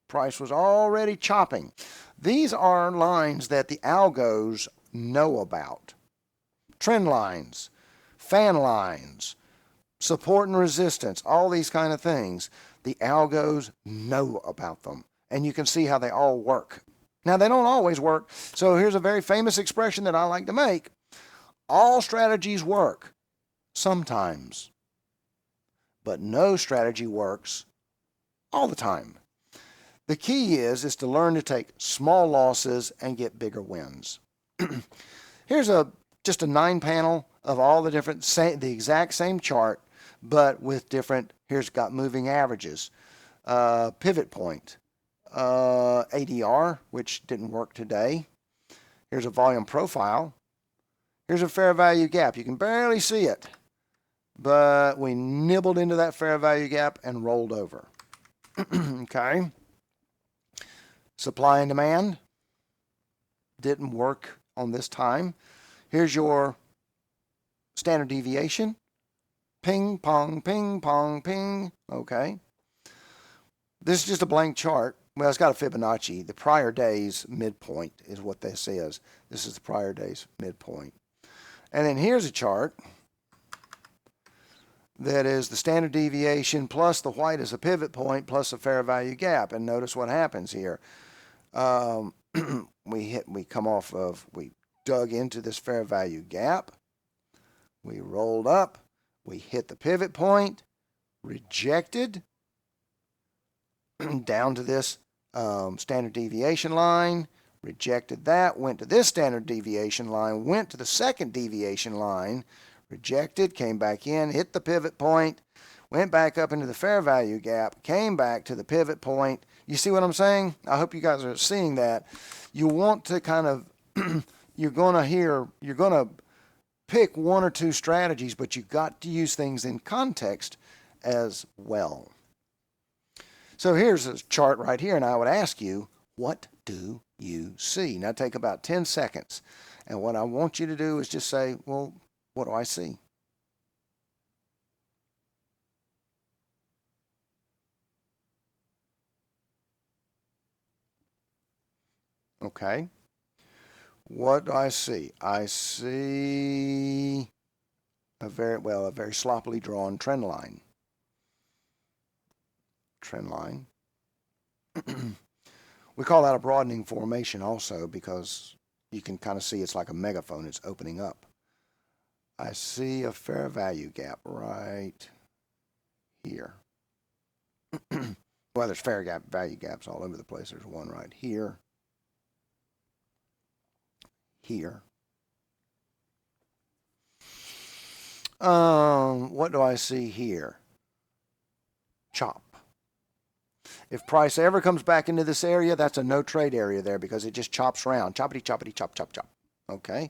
Price was already chopping. These are lines that the algos know about. Trend lines, fan lines, support and resistance, all these kind of things. The algos know about them. And you can see how they all work. Now, they don't always work. So here's a very famous expression that I like to make. All strategies work sometimes, but no strategy works all the time. The key is to learn to take small losses and get bigger wins. Here's just a 9-panel of all the different, the exact same chart, but with different, here's got moving averages, pivot point, ADR, which didn't work today. Here's a volume profile. Here's a fair value gap. You can barely see it, but we nibbled into that fair value gap and rolled over. Okay. Supply and demand didn't work on this time. Here's your standard deviation. Ping, pong, ping, pong, ping. Okay. This is just a blank chart. Well, it's got a Fibonacci. The prior day's midpoint is what this is. This is the prior day's midpoint. And then here's a chart that is the standard deviation plus the white is a pivot point plus a fair value gap. And notice what happens here. We dug into this fair value gap. We rolled up. We hit the pivot point, rejected, down to this standard deviation line, rejected that, went to this standard deviation line, went to the second deviation line, rejected, came back in, hit the pivot point, went back up into the fair value gap, came back to the pivot point. You see what I'm saying? I hope you guys are seeing that. You want to kind of, you're going to pick one or two strategies, but you've got to use things in context as well. So here's a chart right here, and I would ask you, what do you see? Now take about 10 seconds, and what I want you to do is just say, well, what do I see? Okay. What do I see? I see a very sloppily drawn trend line. Trend line. We call that a broadening formation also because you can kind of see it's like a megaphone. It's opening up. I see a fair value gap right here. Well, there's fair value gaps all over the place. There's one right here. Here. What do I see here? Chop. If price ever comes back into this area, that's a no trade area there because it just chops around. Choppity, choppity, chop, chop, chop. Okay.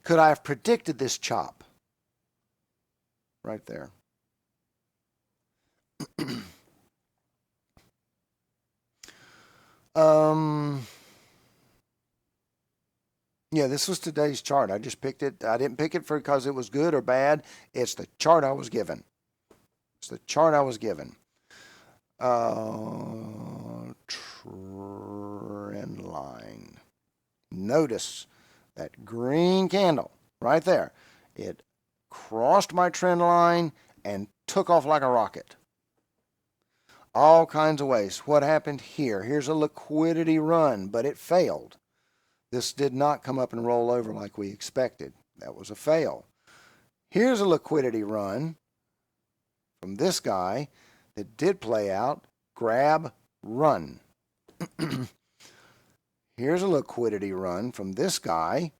Could I have predicted this chop? Right there. Yeah, this was today's chart. I just picked it. I didn't pick it because it was good or bad. It's the chart I was given. It's the chart I was given. Trend line. Notice that green candle right there. It crossed my trend line and took off like a rocket. All kinds of ways. What happened here? Here's a liquidity run, but it failed. This did not come up and roll over like we expected. That was a fail. Here's a liquidity run from this guy that did play out, grab, run. Here's a liquidity run from this guy,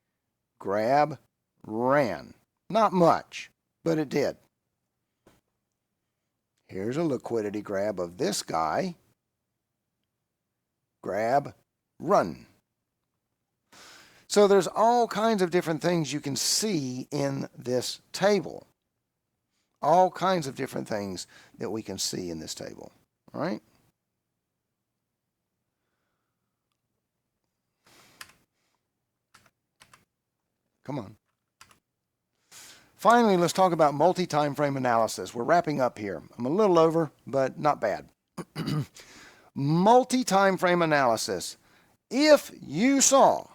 grab, ran. Not much, but it did. Here's a liquidity grab of this guy, grab, run. So there's all kinds of different things you can see in this table. All kinds of different things that we can see in this table, all right? Come on. Finally, let's talk about multi-time frame analysis. We're wrapping up here. I'm a little over, but not bad. Multi-time frame analysis. If you saw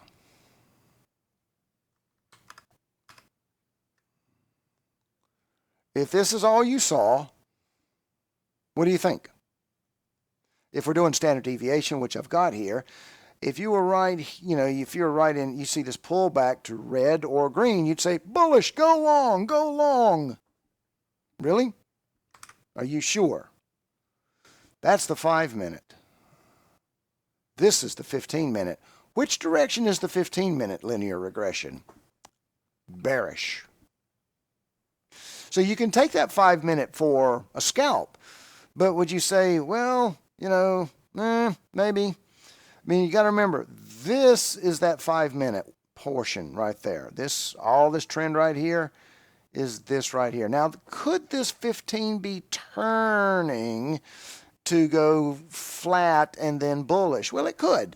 if this is all you saw, what do you think? If we're doing standard deviation, which I've got here, if you were right, if you're right in, you see this pullback to red or green, you'd say, bullish, go long, go long. Really? Are you sure? That's the 5-minute. This is the 15-minute. Which direction is the 15-minute linear regression? Bearish. So you can take that 5-minute for a scalp, but would you say, well, maybe. I mean, you got to remember, this is that 5-minute portion right there. All this trend right here is this right here. Now, could this 15 be turning to go flat and then bullish? Well, it could.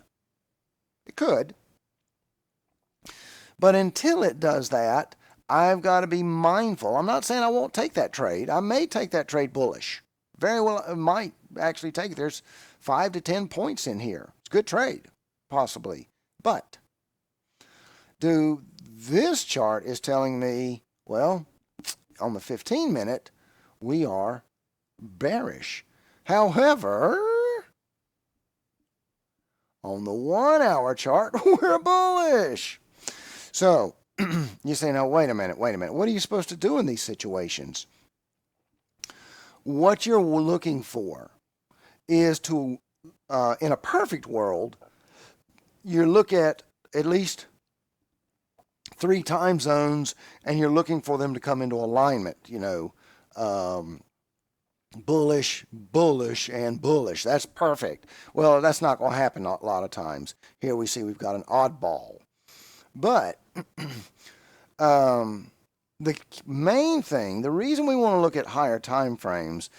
It could. But until it does that, I've got to be mindful. I'm not saying I won't take that trade. I may take that trade bullish. Very well, I might actually take it. There's 5 to 10 points in here. It's a good trade, possibly. But this chart is telling me, well, on the 15-minute, we are bearish. However, on the 1-hour chart, we're bullish. So you say, now, wait a minute. What are you supposed to do in these situations? What you're looking for is to, in a perfect world, you look at least 3 time zones and you're looking for them to come into alignment, bullish, bullish, and bullish. That's perfect. Well, that's not going to happen a lot of times. Here we see we've got an oddball. But the main thing, the reason we want to look at higher time frames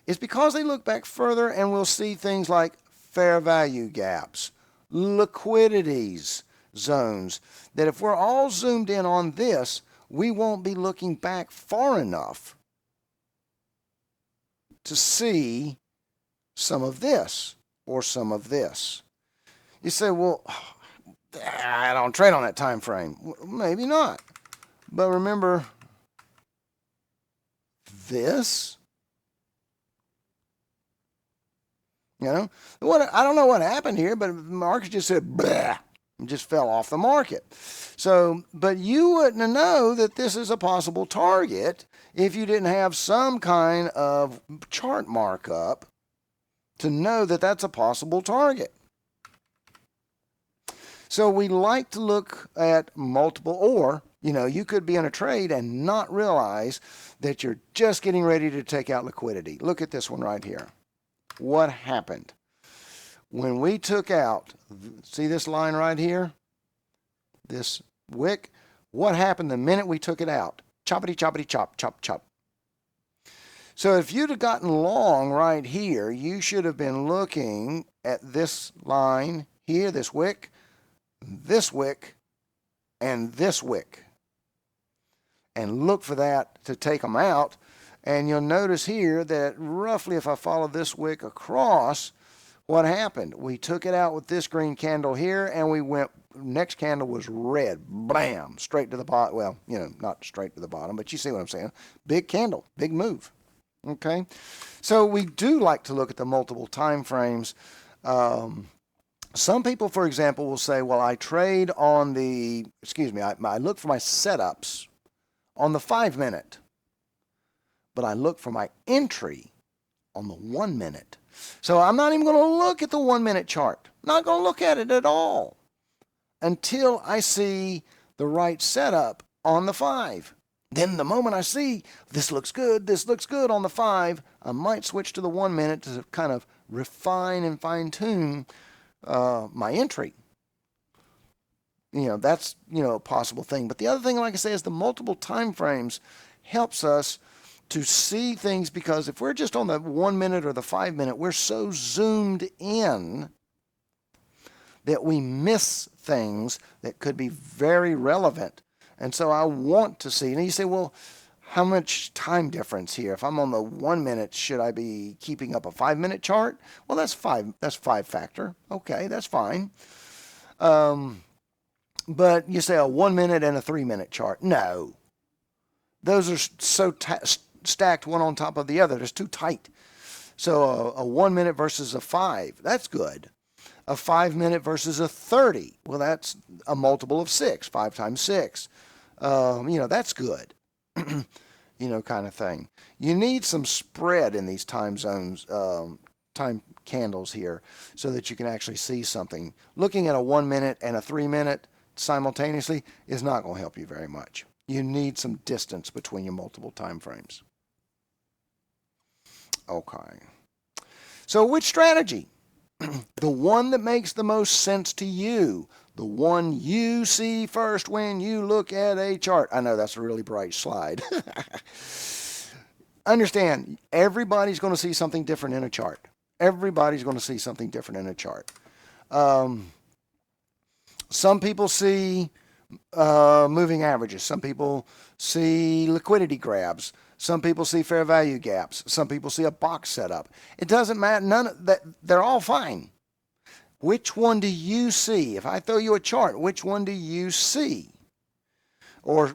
is because they look back further and we'll see things like fair value gaps, liquidities zones, that if we're all zoomed in on this, we won't be looking back far enough to see some of this or some of this. You say, well, I don't trade on that time frame. Maybe not. But remember this, I don't know what happened here, but the market just said, bleh, and just fell off the market. So, but you wouldn't know that this is a possible target if you didn't have some kind of chart markup to know that that's a possible target. So we like to look at multiple, or, you could be in a trade and not realize that you're just getting ready to take out liquidity. Look at this one right here. What happened? When we took out, see this line right here? This wick? What happened the minute we took it out? Choppity, choppity, chop, chop, chop. So if you'd have gotten long right here, you should have been looking at this line here, this wick, and this wick. And look for that to take them out. And you'll notice here that roughly if I follow this wick across, what happened? We took it out with this green candle here, and we went, next candle was red. Bam! Straight to the bottom. Well, not straight to the bottom, but you see what I'm saying. Big candle, big move. Okay? So we do like to look at the multiple time frames. Some people, for example, will say, well, I trade on I look for my setups on the 5-minute, but I look for my entry on the 1-minute. So I'm not even going to look at the 1 minute chart. Not going to look at it at all until I see the right setup on the 5. Then the moment I see this looks good on the 5, I might switch to the 1 minute to kind of refine and fine tune my entry. That's, a possible thing. But the other thing, like I say, is the multiple time frames helps us to see things, because if we're just on the 1 minute or the 5 minute, we're so zoomed in that we miss things that could be very relevant. And so I want to see, and you say, well, how much time difference here? If I'm on the 1 minute, should I be keeping up a 5 minute chart? Well, that's 5 factor. Okay, that's fine. But you say a 1 minute and a 3 minute chart. No. Those are so stacked one on top of the other. It's too tight. So a 1 minute versus a 5, that's good. A 5 minute versus a 30, well, that's a multiple of 6, 5 times 6. That's good. Kind of thing. You need some spread in these time zones, time candles here, so that you can actually see something. Looking at a 1 minute and a 3 minute simultaneously is not going to help you very much. You need some distance between your multiple time frames. Okay. So which strategy? The one that makes the most sense to you. The one you see first when you look at a chart. I know that's a really bright slide. Understand, everybody's going to see something different in a chart. Everybody's going to see something different in a chart. Some people see moving averages. Some people see liquidity grabs. Some people see fair value gaps. Some people see a box setup. It doesn't matter. None of that. They're all fine. Which one do you see? If I throw you a chart, which one do you see? Or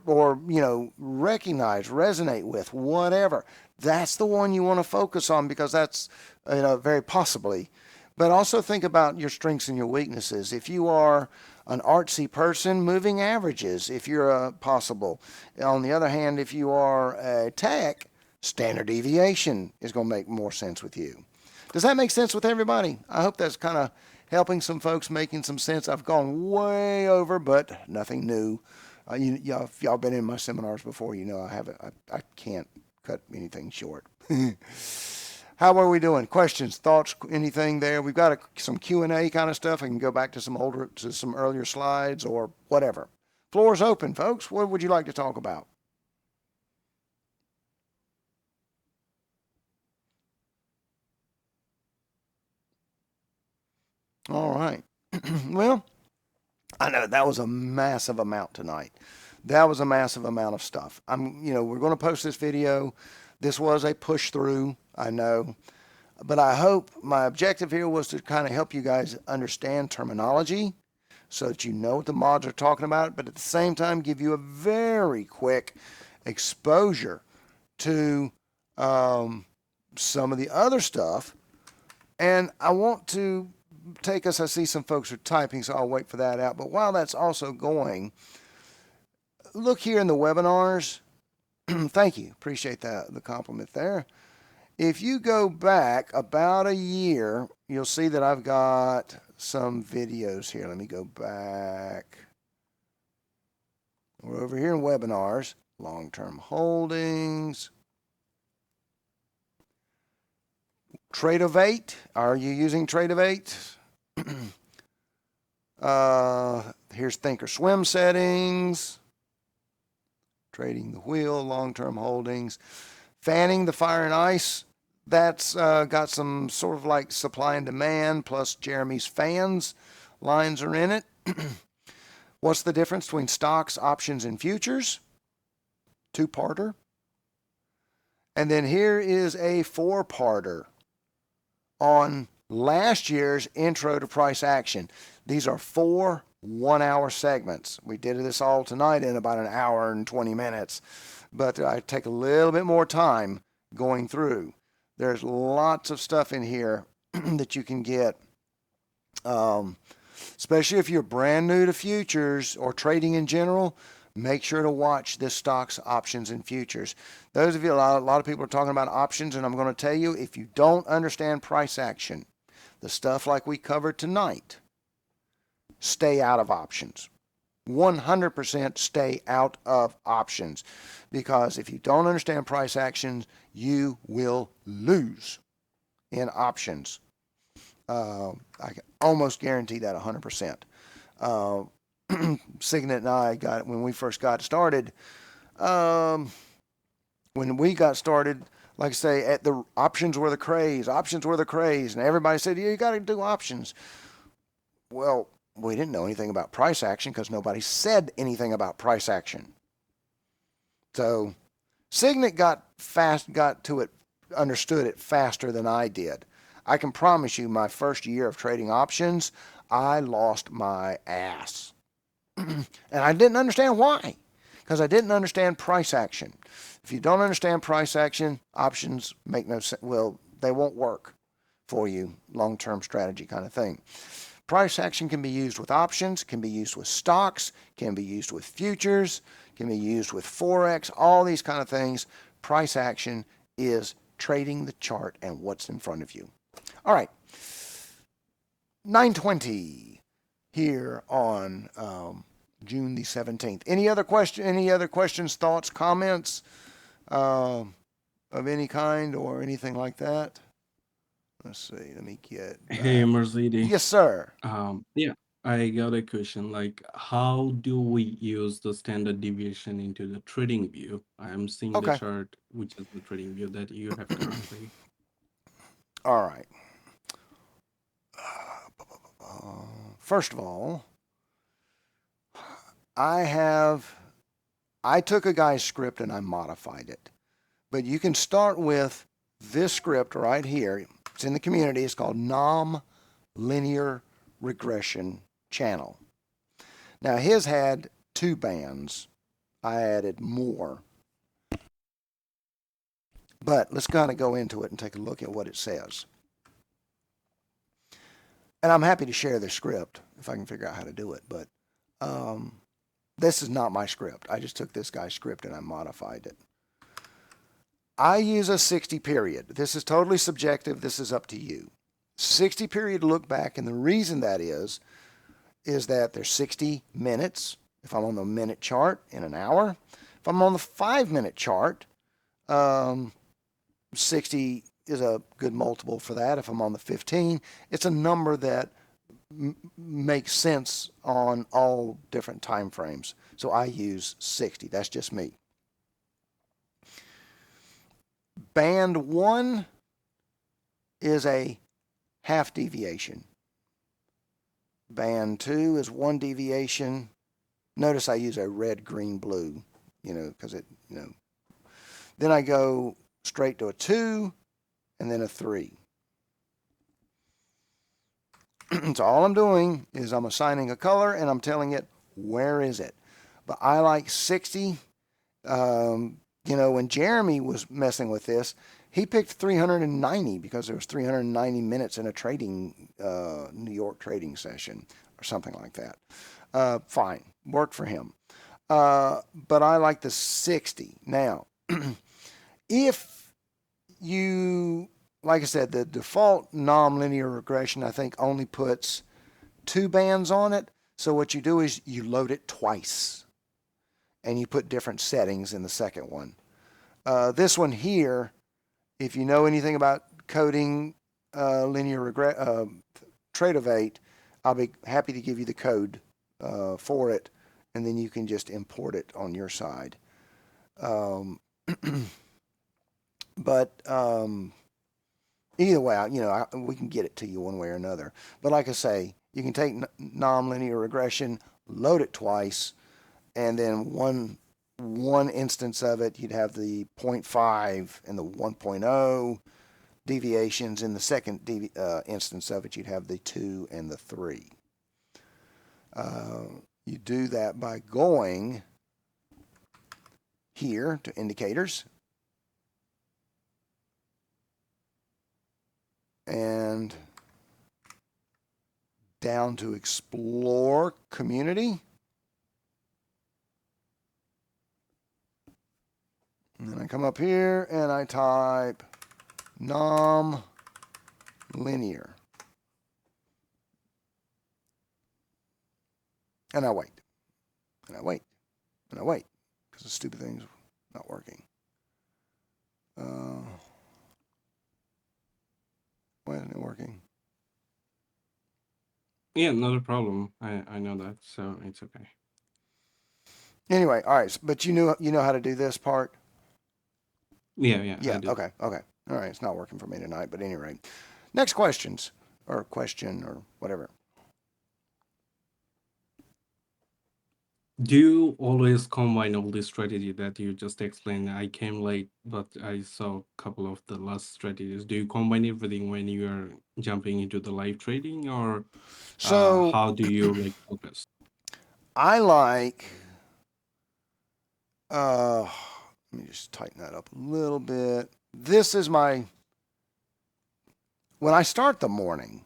recognize, resonate with, whatever. That's the one you want to focus on, because that's, very possibly. But also think about your strengths and your weaknesses. If you are an artsy person, moving averages, if you're possible. On the other hand, if you are a tech, standard deviation is going to make more sense with you. Does that make sense with everybody? I hope that's kind of helping some folks, making some sense. I've gone way over, but nothing new. If y'all been in my seminars before, I can't cut anything short. How are we doing? Questions, thoughts, anything there? We've got some Q&A kind of stuff. I can go back to some earlier slides or whatever. Floor's open, folks. What would you like to talk about? All right. Well, I know that was a massive amount tonight. That was a massive amount of stuff. We're going to post this video. This was a push through, I know. But I hope my objective here was to kind of help you guys understand terminology so that you know what the mods are talking about, but at the same time give you a very quick exposure to some of the other stuff. And I want to take us, I see some folks are typing, so I'll wait for that out. But while that's also going, look here in the webinars. Thank you. Appreciate the compliment there. If you go back about a year, you'll see that I've got some videos here. Let me go back. We're over here in webinars, long-term holdings. Trade-O-Vate. Are you using Trade-O-Vate? Here's Thinkorswim settings. Trading the wheel, long-term holdings. Fanning the fire and ice. That's got some sort of like supply and demand plus Jeremy's fans. Lines are in it. What's the difference between stocks, options, and futures? Two-parter. And then here is a four-parter on last year's intro to price action. These are 4 one-hour segments. We did this all tonight in about an hour and 20 minutes, but I take a little bit more time going through. There's lots of stuff in here that you can get, especially if you're brand new to futures or trading in general. Make sure to watch this stocks, options, and futures. Those of you, a lot of people are talking about options, and I'm going to tell you, if you don't understand price action, the stuff like we covered tonight, stay out of options. 100% stay out of options, because if you don't understand price actions, you will lose in options. I can almost guarantee that 100%. Signet and I got, when we first got started, when we got started, like I say, at the options were the craze, and everybody said, yeah, you got to do options. Well, we didn't know anything about price action because nobody said anything about price action. So Signet got to it, understood it faster than I did. I can promise you, my first year of trading options, I lost my ass. And I didn't understand why, because I didn't understand price action. If you don't understand price action, options make no sense. Well, they won't work for you, long-term strategy kind of thing. Price action can be used with options, can be used with stocks, can be used with futures, can be used with Forex, all these kind of things. Price action is trading the chart and what's in front of you. All right, 9:20 here on June the 17th. Any other questions, thoughts, comments of any kind or anything like that? Let's see. Let me get back. Hey, Mercedes. Yes, sir. Yeah, I got a question. Like, how do we use the standard deviation into the trading view? I am seeing the Okay. chart, which is the trading view that you have currently. All right. First of all, I took a guy's script and I modified it. But you can start with this script right here. It's in the community. It's called Non-Linear Regression Channel. Now, his had 2 bands. I added more. But let's kind of go into it and take a look at what it says. And I'm happy to share this script if I can figure out how to do it. But this is not my script. I just took this guy's script and I modified it. I use a 60 period. This is totally subjective. This is up to you. 60 period look back, and the reason that is that there's 60 minutes if I'm on the minute chart in an hour. If I'm on the 5-minute chart, 60 is a good multiple for that. If I'm on the 15, it's a number that makes sense on all different time frames. So I use 60. That's just me. Band 1 is a half deviation. Band 2 is 1 deviation. Notice I use a red, green, blue, because it. Then I go straight to a 2 and then a 3. So all I'm doing is I'm assigning a color and I'm telling it where is it. But I like 60. When Jeremy was messing with this, he picked 390 because there was 390 minutes in a trading New York trading session or something like that. Fine, worked for him. But I like the 60. Now, if you, like I said, the default nonlinear regression, I think, only puts 2 bands on it. So what you do is you load it twice, and you put different settings in the second one. This one here, if you know anything about coding Tradovate, I'll be happy to give you the code for it, and then you can just import it on your side. But either way, we can get it to you one way or another. But like I say, you can take nonlinear regression, load it twice, and then one instance of it, you'd have the 0.5 and the 1.0 deviations. In the second instance of it, you'd have the 2 and the 3. You do that by going here to indicators and down to explore community. And then I come up here and I type non-linear. And I wait. And I wait. And I wait. Because the stupid thing's not working. Why isn't it working? Yeah, not a problem. I know that, so it's okay. Anyway, all right. But you know how to do this part? Yeah, I Yeah, did. okay. All right, it's not working for me tonight, but anyway. Next questions, or question, or whatever. Do you always combine all the strategy that you just explained? I came late, but I saw a couple of the last strategies. Do you combine everything when you are jumping into the live trading, or So how do you like focus? I like, let me just tighten that up a little bit. This is when I start the morning,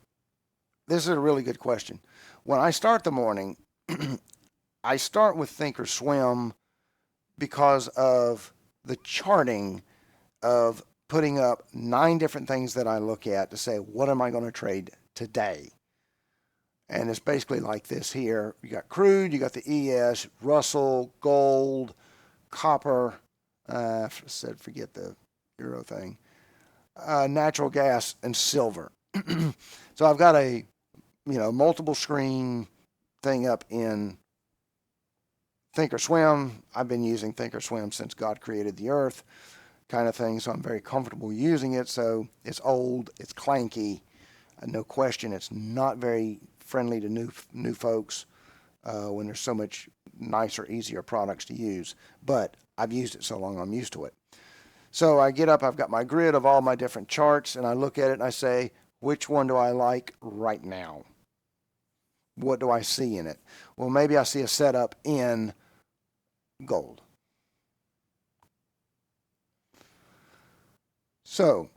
this is a really good question. When I start the morning, I start with Thinkorswim because of the charting of putting up 9 different things that I look at to say, what am I going to trade today? And it's basically like this here. You got crude, you got the ES, Russell, gold, copper, said forget the euro thing, natural gas, and silver. So I've got a multiple screen thing up in Thinkorswim. I've been using Thinkorswim since God created the earth, kind of thing. So I'm very comfortable using it. So it's old, it's clanky, no question. It's not very friendly to new folks when there's so much nicer, easier products to use. But I've used it so long, I'm used to it. So I get up, I've got my grid of all my different charts, and I look at it and I say, which one do I like right now? What do I see in it? Well, maybe I see a setup in gold. So,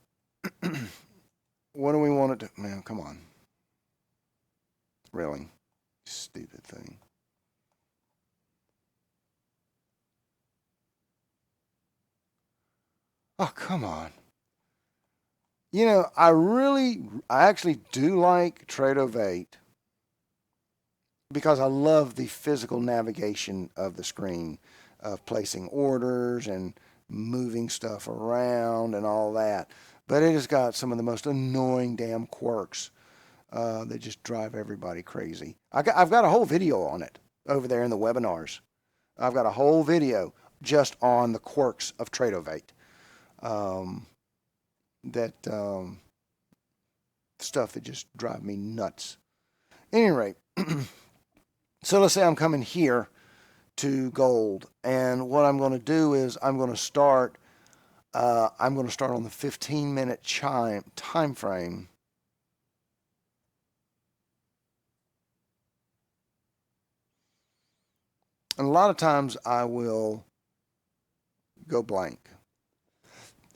what do we want it to? Man, come on. Really? Stupid thing. Oh, come on. I actually do like Trade-O-Vate because I love the physical navigation of the screen, of placing orders and moving stuff around and all that. But it has got some of the most annoying damn quirks that just drive everybody crazy. I've got a whole video on it over there in the webinars. I've got a whole video just on the quirks of Trade-O-Vate. That stuff that just drive me nuts. At any rate, so let's say I'm coming here to gold, and what I'm going to do is I'm going to start on the 15-minute time frame. And a lot of times I will go blank,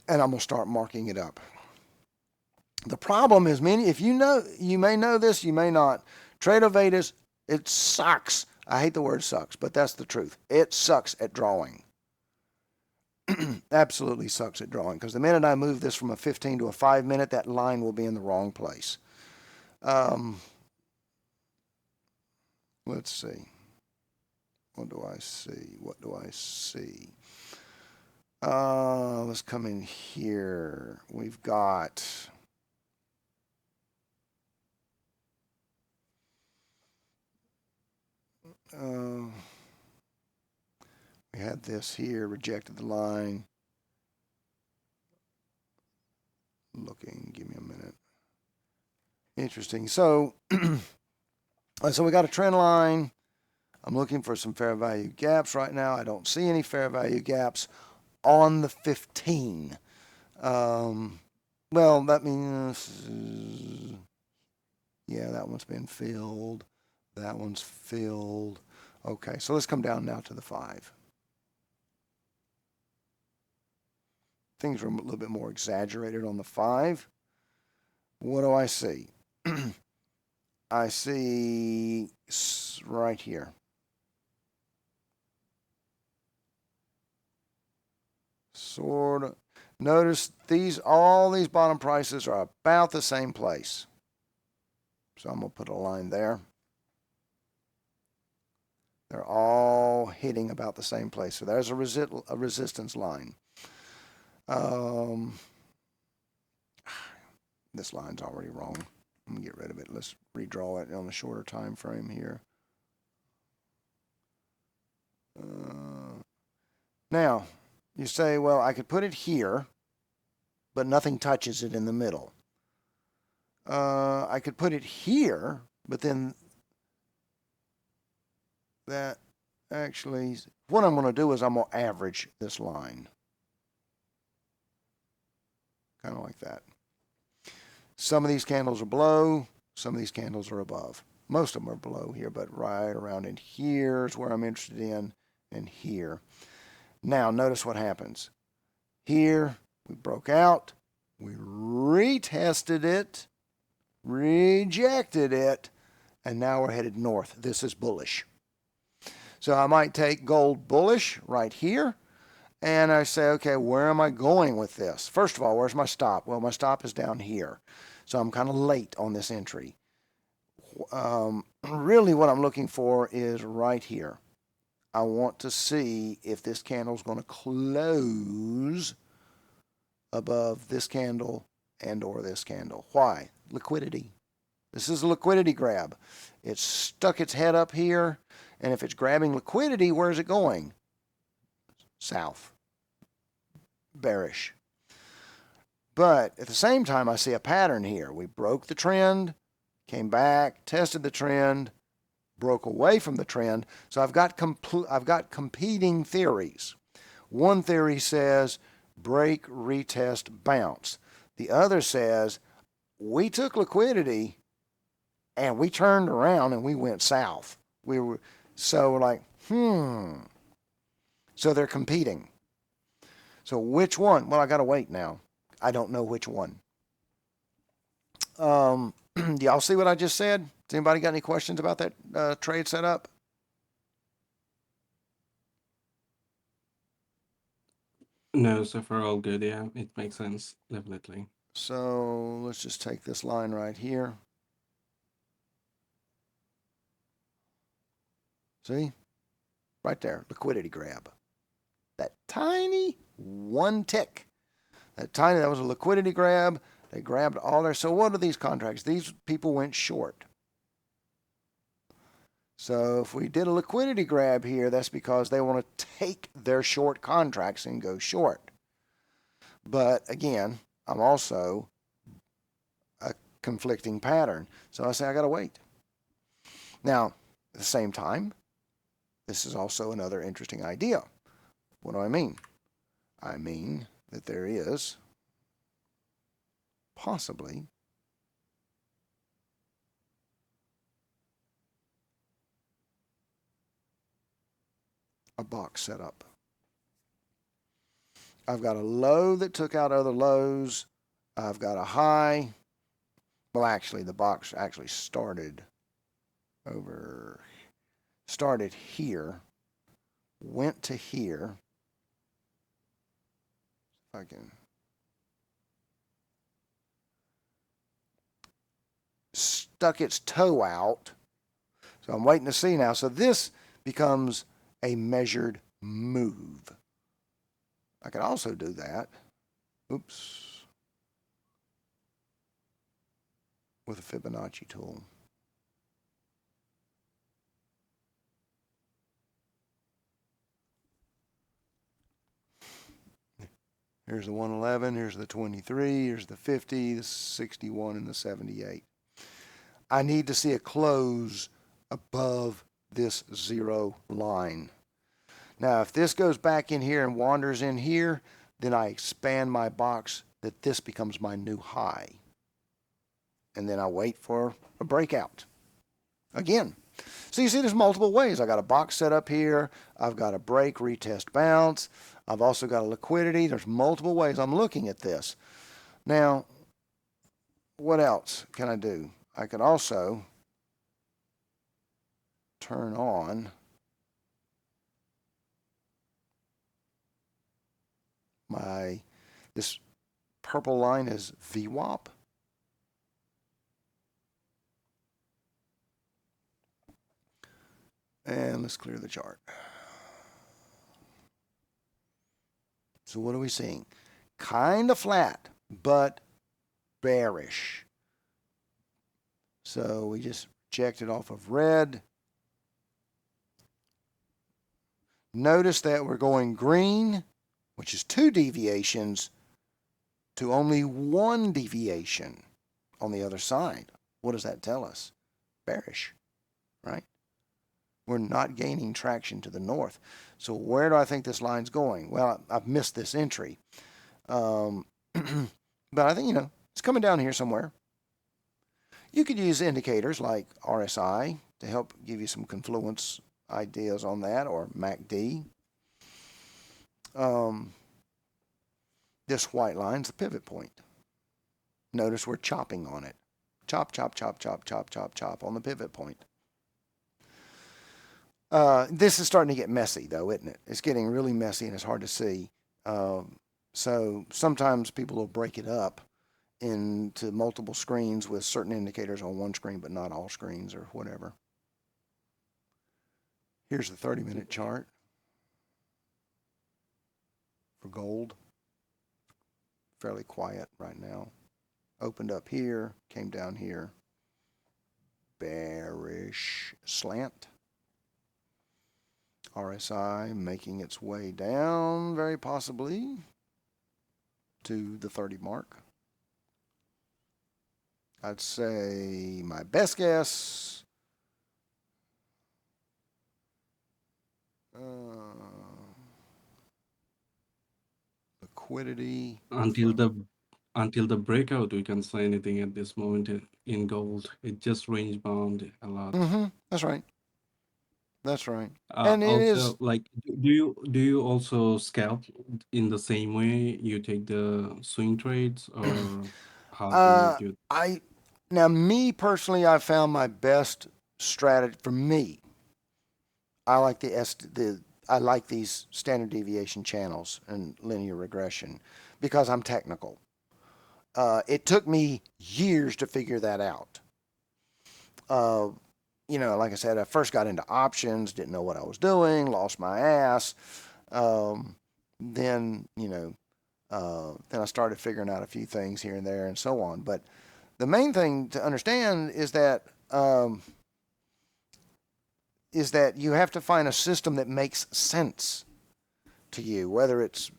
and I'm going to start marking it up. The problem is, you may know this, you may not. Trade-O-Vate it sucks. I hate the word sucks, but that's the truth. It sucks at drawing. Absolutely sucks at drawing, because the minute I move this from a 15 to a 5-minute, that line will be in the wrong place. Let's see. What do I see? Let's come in here. We've got we had this here, rejected the line. Looking, give me a minute. Interesting. So, so we got a trend line. I'm looking for some fair value gaps right now. I don't see any fair value gaps on the 15. Well, that means, yeah, that one's been filled. That one's filled. Okay, so let's come down now to the 5. Things are a little bit more exaggerated on the 5. What do I see? I see right here. sort of. Notice all these bottom prices are about the same place. So I'm going to put a line there. They're all hitting about the same place. So there's a resistance line. This line's already wrong. I'm going to get rid of it. Let's redraw it on a shorter time frame here. Now, you say, well, I could put it here, but nothing touches it in the middle. I could put it here, but then that actually, what I'm going to do is I'm going to average this line. Kind of like that. Some of these candles are below, some of these candles are above. Most of them are below here, but right around in here is where I'm interested in, and here. Now, notice what happens. Here, we broke out, we retested it, rejected it, and now we're headed north. This is bullish. So I might take gold bullish right here, and I say, okay, where am I going with this? First of all, where's my stop? Well, my stop is down here. So I'm kind of late on this entry. Really what I'm looking for is right here. I want to see if this candle is going to close above this candle and or this candle. Why? Liquidity. This is a liquidity grab. It's stuck its head up here, and if it's grabbing liquidity, where is it going? South. Bearish. But at the same time, I see a pattern here. We broke the trend, came back, tested the trend, broke away from the trend. So I've got competing theories. One theory says break, retest, bounce. The other says we took liquidity and we turned around and we went south. We're like, So they're competing. So which one? Well, I got to wait now. I don't know which one. Y'all see what I just said? Has anybody got any questions about that trade setup? No, so far all good. Yeah, it makes sense, definitely. So let's just take this line right here. See? Right there, liquidity grab. That tiny one tick. That was a liquidity grab. They grabbed all their, so what are these contracts? These people went short. So if we did a liquidity grab here, that's because they want to take their short contracts and go short. But again, I'm also a conflicting pattern. So I say I got to wait. Now, at the same time, this is also another interesting idea. What do I mean? I mean that there is possibly a box set up. I've got a low that took out other lows. I've got a high. Well, actually, the box actually started here, went to here. If I can. Stuck its toe out. So I'm waiting to see now. So this becomes a measured move. I can also do that. Oops. With a Fibonacci tool. Here's the 111, here's the 23, here's the 50, the 61, and the 78. I need to see a close above this zero line. Now, if this goes back in here and wanders in here, then I expand my box that this becomes my new high. And then I wait for a breakout. Again. So you see there's multiple ways. I got a box set up here. I've got a break, retest, bounce. I've also got a liquidity. There's multiple ways I'm looking at this. Now, what else can I do? I could also turn on This purple line is VWAP. And let's clear the chart. So what are we seeing? Kind of flat, but bearish. So we just checked it off of red. Notice that we're going green, which is 2 deviations, to only 1 deviation on the other side. What does that tell us? Bearish, right? We're not gaining traction to the north. So where do I think this line's going? Well, I've missed this entry. But I think, it's coming down here somewhere. You could use indicators like RSI to help give you some confluence ideas on that, or MACD. This white line's the pivot point. Notice we're chopping on it. Chop, chop, chop, chop, chop, chop, chop on the pivot point. This is starting to get messy, though, isn't it? It's getting really messy and it's hard to see. So sometimes people will break it up into multiple screens with certain indicators on one screen, but not all screens or whatever. Here's the 30-minute chart for gold. Fairly quiet right now. Opened up here, came down here. Bearish slant. RSI making its way down, very possibly, to the 30 mark. I'd say my best guess, liquidity. Until the breakout, we can say anything at this moment in gold. It just range bound a lot. That's right. That's right. And it Also, is. like, do you also scalp in the same way you take the swing trades, or how do you do? Now, me personally, I found my best strategy for me. I like I like these standard deviation channels and linear regression because I'm technical. It took me years to figure that out. Like I said, I first got into options, didn't know what I was doing, lost my ass. Then I started figuring out a few things here and there and so on. But the main thing to understand is that you have to find a system that makes sense to you, whether it's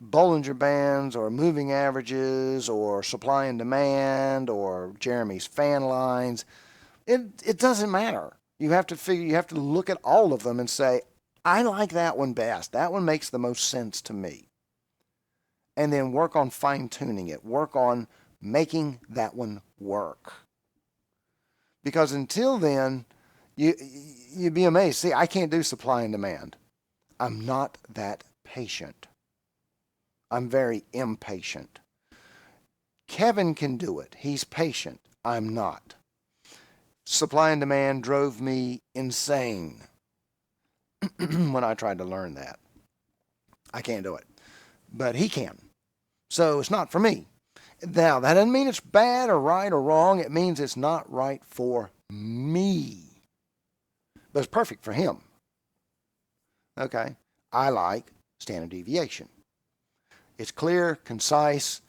Bollinger Bands or moving averages or supply and demand or Jeremy's fan lines. It doesn't matter. You have to look at all of them and say, I like that one best. That one makes the most sense to me. And then work on fine-tuning it. Work on making that one work. Because until then, you'd be amazed. See, I can't do supply and demand. I'm not that patient. I'm very impatient. Kevin can do it. He's patient. I'm not. Supply and demand drove me insane when I tried to learn that. I can't do it. But he can. So it's not for me. Now, that doesn't mean it's bad or right or wrong. It means it's not right for me. But it's perfect for him. Okay? I like standard deviation. It's clear, concise.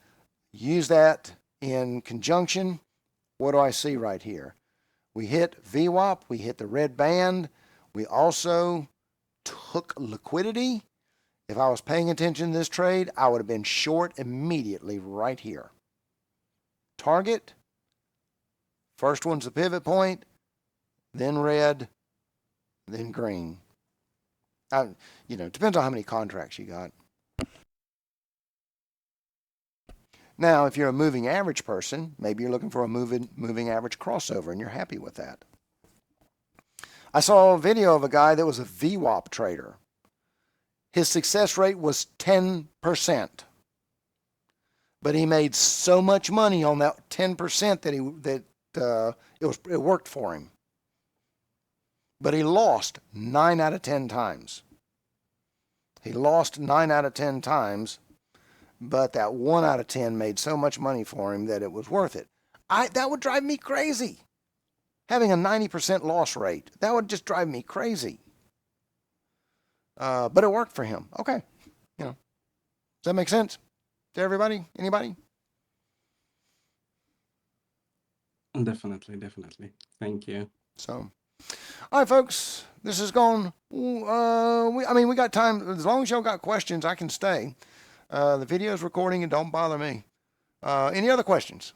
Use that in conjunction. What do I see right here? We hit VWAP. We hit the red band. We also took liquidity. If I was paying attention to this trade, I would have been short immediately right here. Target. First one's the pivot point, then red, then green. Depends on how many contracts you got. Now, if you're a moving average person, maybe you're looking for a moving average crossover and you're happy with that. I saw a video of a guy that was a VWAP trader. His success rate was 10%. But he made so much money on that 10% that it worked for him. But he lost 9 out of 10 times. He lost 9 out of 10 times but that 1 out of 10 made so much money for him that it was worth it. That would drive me crazy. Having a 90% loss rate, that would just drive me crazy. But it worked for him. Okay. Does that make sense to everybody? Anybody? Definitely. Thank you. So, all right, folks, this has gone. We got time. As long as y'all got questions, I can stay. The video's recording and don't bother me. Any other questions?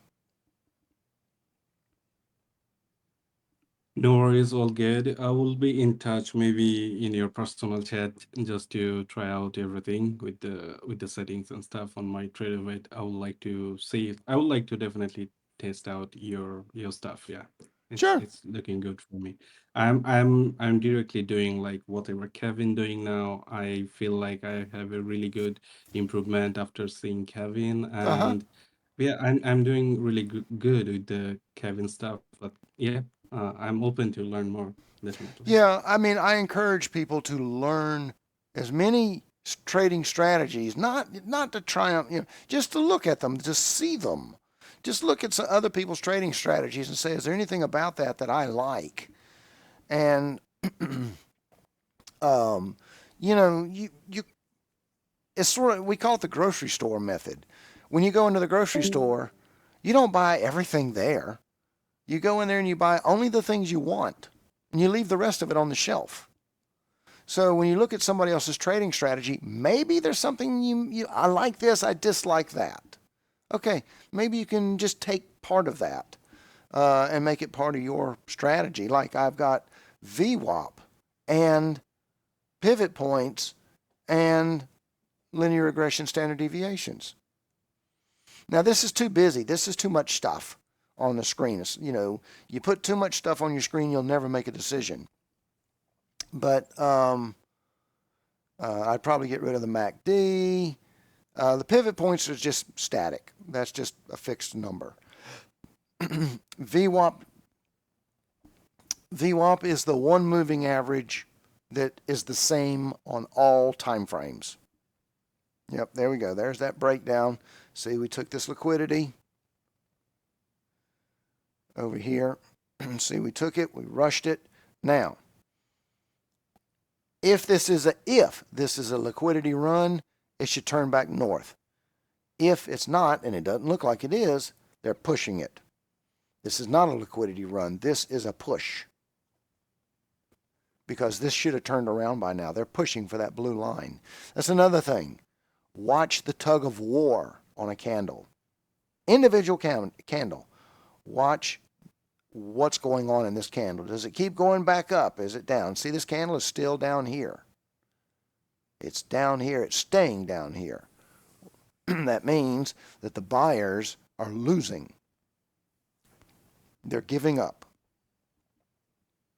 No worries, all good. I will be in touch maybe in your personal chat just to try out everything with the settings and stuff on my TraderVate. I would like to see it. I would like to definitely test out your stuff. Yeah. Sure. It's looking good for me. I'm directly doing like whatever Kevin doing now. I feel like I have a really good improvement after seeing Kevin, and yeah, I'm doing really good with the Kevin stuff. But yeah, I'm open to learn more, definitely. Yeah, I encourage people to learn as many trading strategies, not to try them, just to look at them, to see them. Just look at some other people's trading strategies and say, is there anything about that I like? And you it's sort of, we call it the grocery store method. When you go into the grocery store, you don't buy everything there. You go in there and you buy only the things you want, and you leave the rest of it on the shelf. So when you look at somebody else's trading strategy, maybe there's something I like this, I dislike that. Okay, maybe you can just take part of that and make it part of your strategy. Like I've got VWAP and pivot points and linear regression standard deviations. Now this is too busy. This is too much stuff on the screen. You put too much stuff on your screen, you'll never make a decision. But I'd probably get rid of the MACD. The pivot points are just static. That's just a fixed number. VWAP is the one moving average that is the same on all time frames. Yep, there we go. There's that breakdown. See, we took this liquidity over here. See, we took it, we rushed it. Now, if this is a liquidity run, it should turn back north. If it's not, and it doesn't look like it is, they're pushing it. This is not a liquidity run. This is a push. Because this should have turned around by now. They're pushing for that blue line. That's another thing. Watch the tug of war on a candle. Individual candle. Watch what's going on in this candle. Does it keep going back up? Is it down? See, this candle is still down here. It's down here. It's staying down here. That means that the buyers are losing. They're giving up.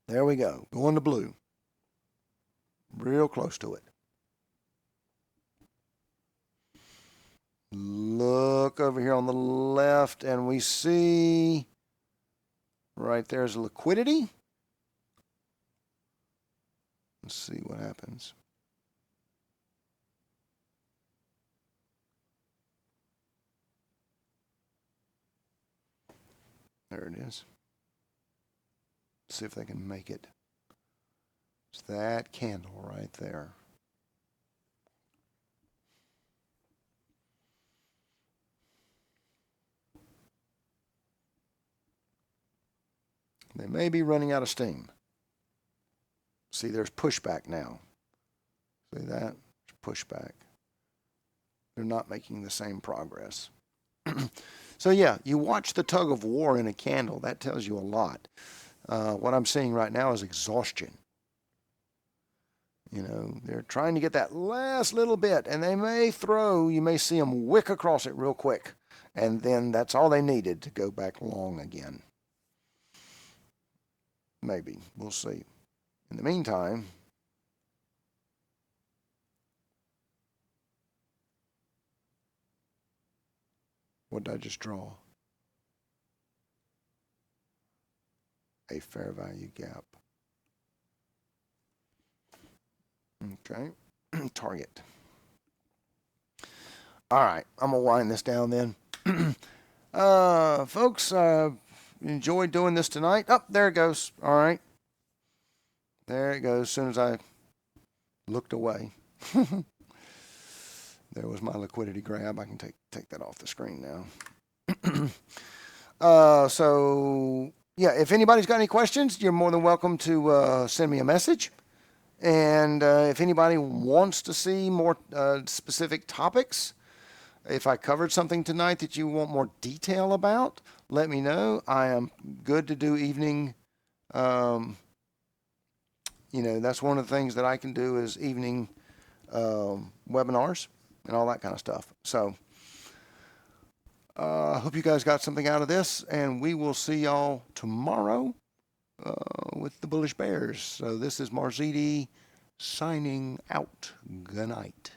There we go. Going to blue. Real close to it. Look over here on the left, and we see right there's liquidity. Let's see what happens. There it is. Let's see if they can make it. It's that candle right there. They may be running out of steam. See, there's pushback now. See that? Pushback. They're not making the same progress. So yeah, you watch the tug of war in a candle. That tells you a lot. What I'm seeing right now is exhaustion. They're trying to get that last little bit, and you may see them wick across it real quick. And then that's all they needed to go back long again. Maybe. We'll see. In the meantime, what did I just draw? A fair value gap. Okay. Target. All right, I'm gonna wind this down then. Folks, enjoyed doing this tonight. Oh, there it goes. All right, there it goes. As soon as I looked away, there was my liquidity grab. I can take that off the screen now. So yeah, if anybody's got any questions, you're more than welcome to send me a message. And if anybody wants to see more specific topics, if I covered something tonight that you want more detail about, let me know. I am good to do evening. That's one of the things that I can do is evening webinars and all that kind of stuff. So I hope you guys got something out of this, and we will see y'all tomorrow with the Bullish Bears. So this is Marzidi signing out. Good night.